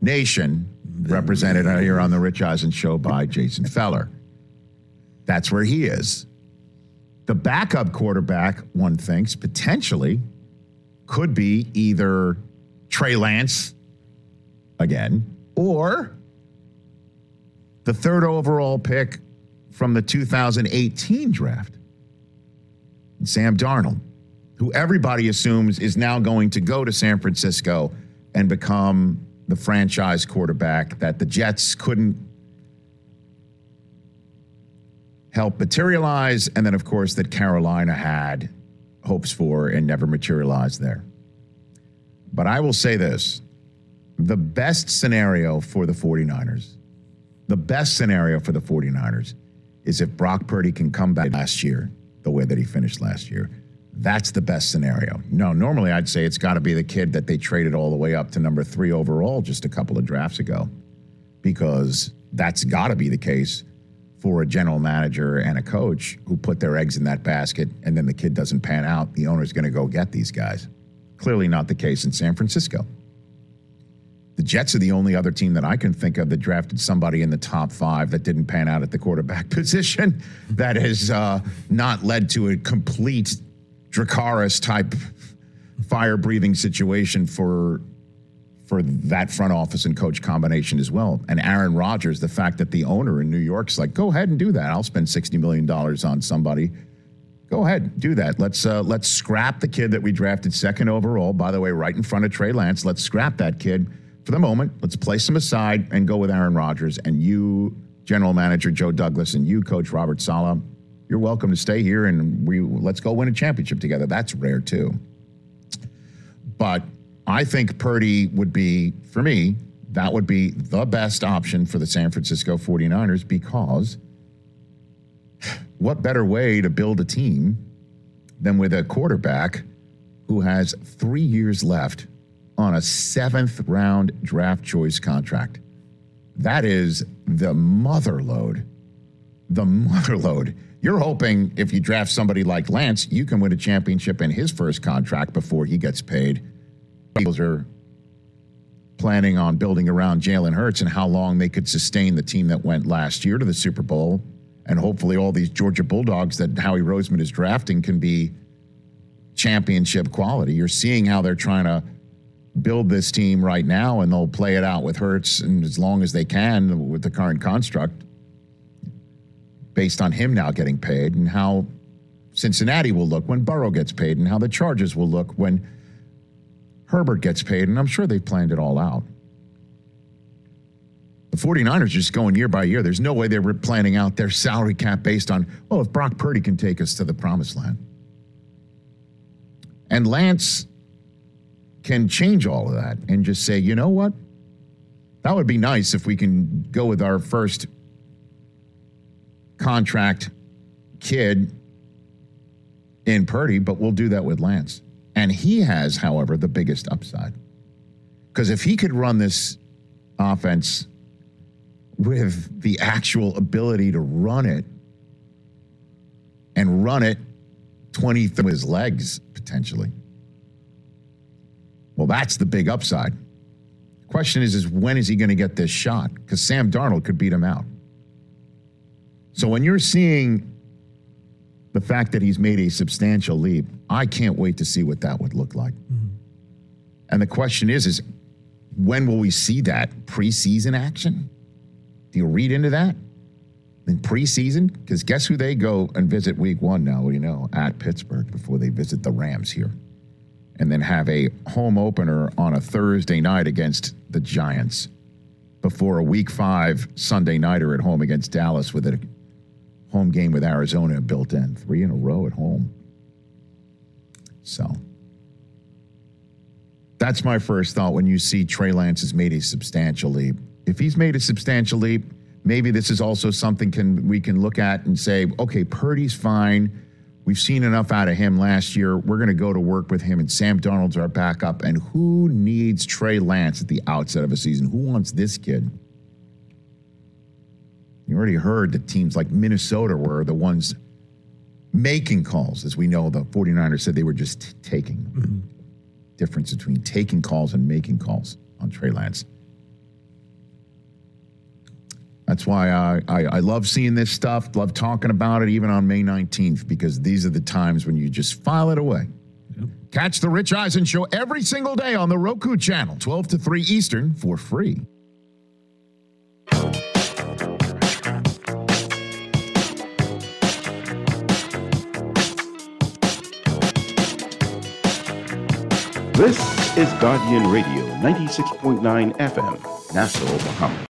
Nation, represented here on the Rich Eisen Show by Jason Feller. That's where he is. The backup quarterback, one thinks, potentially could be either Trey Lance again, or the third overall pick from the 2018 draft, Sam Darnold, who everybody assumes is now going to go to San Francisco and become the franchise quarterback that the Jets couldn't help materialize, and then, of course, that Carolina had hopes for and never materialized there. But I will say this. The best scenario for the 49ers is if Brock Purdy can come back last year the way that he finished last year. That's the best scenario. No, normally I'd say it's got to be the kid that they traded all the way up to number 3 overall just a couple of drafts ago, because that's got to be the case for a general manager and a coach who put their eggs in that basket, and then the kid doesn't pan out. The owner's going to go get these guys. Clearly not the case in San Francisco. The Jets are the only other team that I can think of that drafted somebody in the top 5 that didn't pan out at the quarterback position. That has not led to a complete Dracarys type fire-breathing situation for that front office and coach combination as well. And Aaron Rodgers, the fact that the owner in New York's like, go ahead and do that. I'll spend $60 million on somebody. Go ahead, do that. Let's scrap the kid that we drafted 2nd overall, by the way, right in front of Trey Lance. Let's scrap that kid for the moment. Let's place him aside and go with Aaron Rodgers. And you, general manager Joe Douglas, and you, coach Robert Saleh, you're welcome to stay here, and let's go win a championship together. That's rare too. But I think Purdy would be, for me, that would be the best option for the San Francisco 49ers, because what better way to build a team than with a quarterback who has 3 years left on a 7th-round draft choice contract. That is the mother lode. The mother lode. You're hoping if you draft somebody like Lance, you can win a championship in his first contract before he gets paid. Eagles are planning on building around Jalen Hurts and how long they could sustain the team that went last year to the Super Bowl. And hopefully all these Georgia Bulldogs that Howie Roseman is drafting can be championship quality. You're seeing how they're trying to build this team right now, and they'll play it out with Hurts and as long as they can with the current construct based on him now getting paid, and how Cincinnati will look when Burrow gets paid, and how the Chargers will look when Herbert gets paid. And I'm sure they've planned it all out. The 49ers just going year by year. There's no way they were planning out their salary cap based on, well, if Brock Purdy can take us to the promised land. And Lance can change all of that and just say, you know what? That would be nice if we can go with our first contract kid in Purdy, but we'll do that with Lance. And he has, however, the biggest upside. Because if he could run this offense with the actual ability to run it and run it 20 through his legs, potentially. Well, that's the big upside. The question is when is he going to get this shot? Because Sam Darnold could beat him out. So when you're seeing the fact that he's made a substantial leap, I can't wait to see what that would look like. Mm-hmm. And the question is when will we see that preseason action? Do you read into that in preseason? Because guess who they go and visit week 1 now, at Pittsburgh before they visit the Rams here. And then have a home opener on a Thursday night against the Giants before a week 5 Sunday nighter at home against Dallas with a home game with Arizona built in. 3 in a row at home. So that's my first thought when you see Trey Lance has made a substantial leap. If he's made a substantial leap, maybe this is also something we can look at and say, okay, Purdy's fine. We've seen enough out of him last year. We're going to go to work with him, and Sam Darnold's our backup. And who needs Trey Lance at the outset of a season? Who wants this kid? You already heard that teams like Minnesota were the ones making calls. As we know, the 49ers said they were just taking. Mm-hmm. Difference between taking calls and making calls on Trey Lance. That's why I love seeing this stuff, love talking about it, even on May 19th, because these are the times when you just file it away. Yep. Catch the Rich Eisen Show every single day on the Roku channel, 12 to 3 Eastern, for free. This is Guardian Radio, 96.9 FM, Nassau, Bahamas.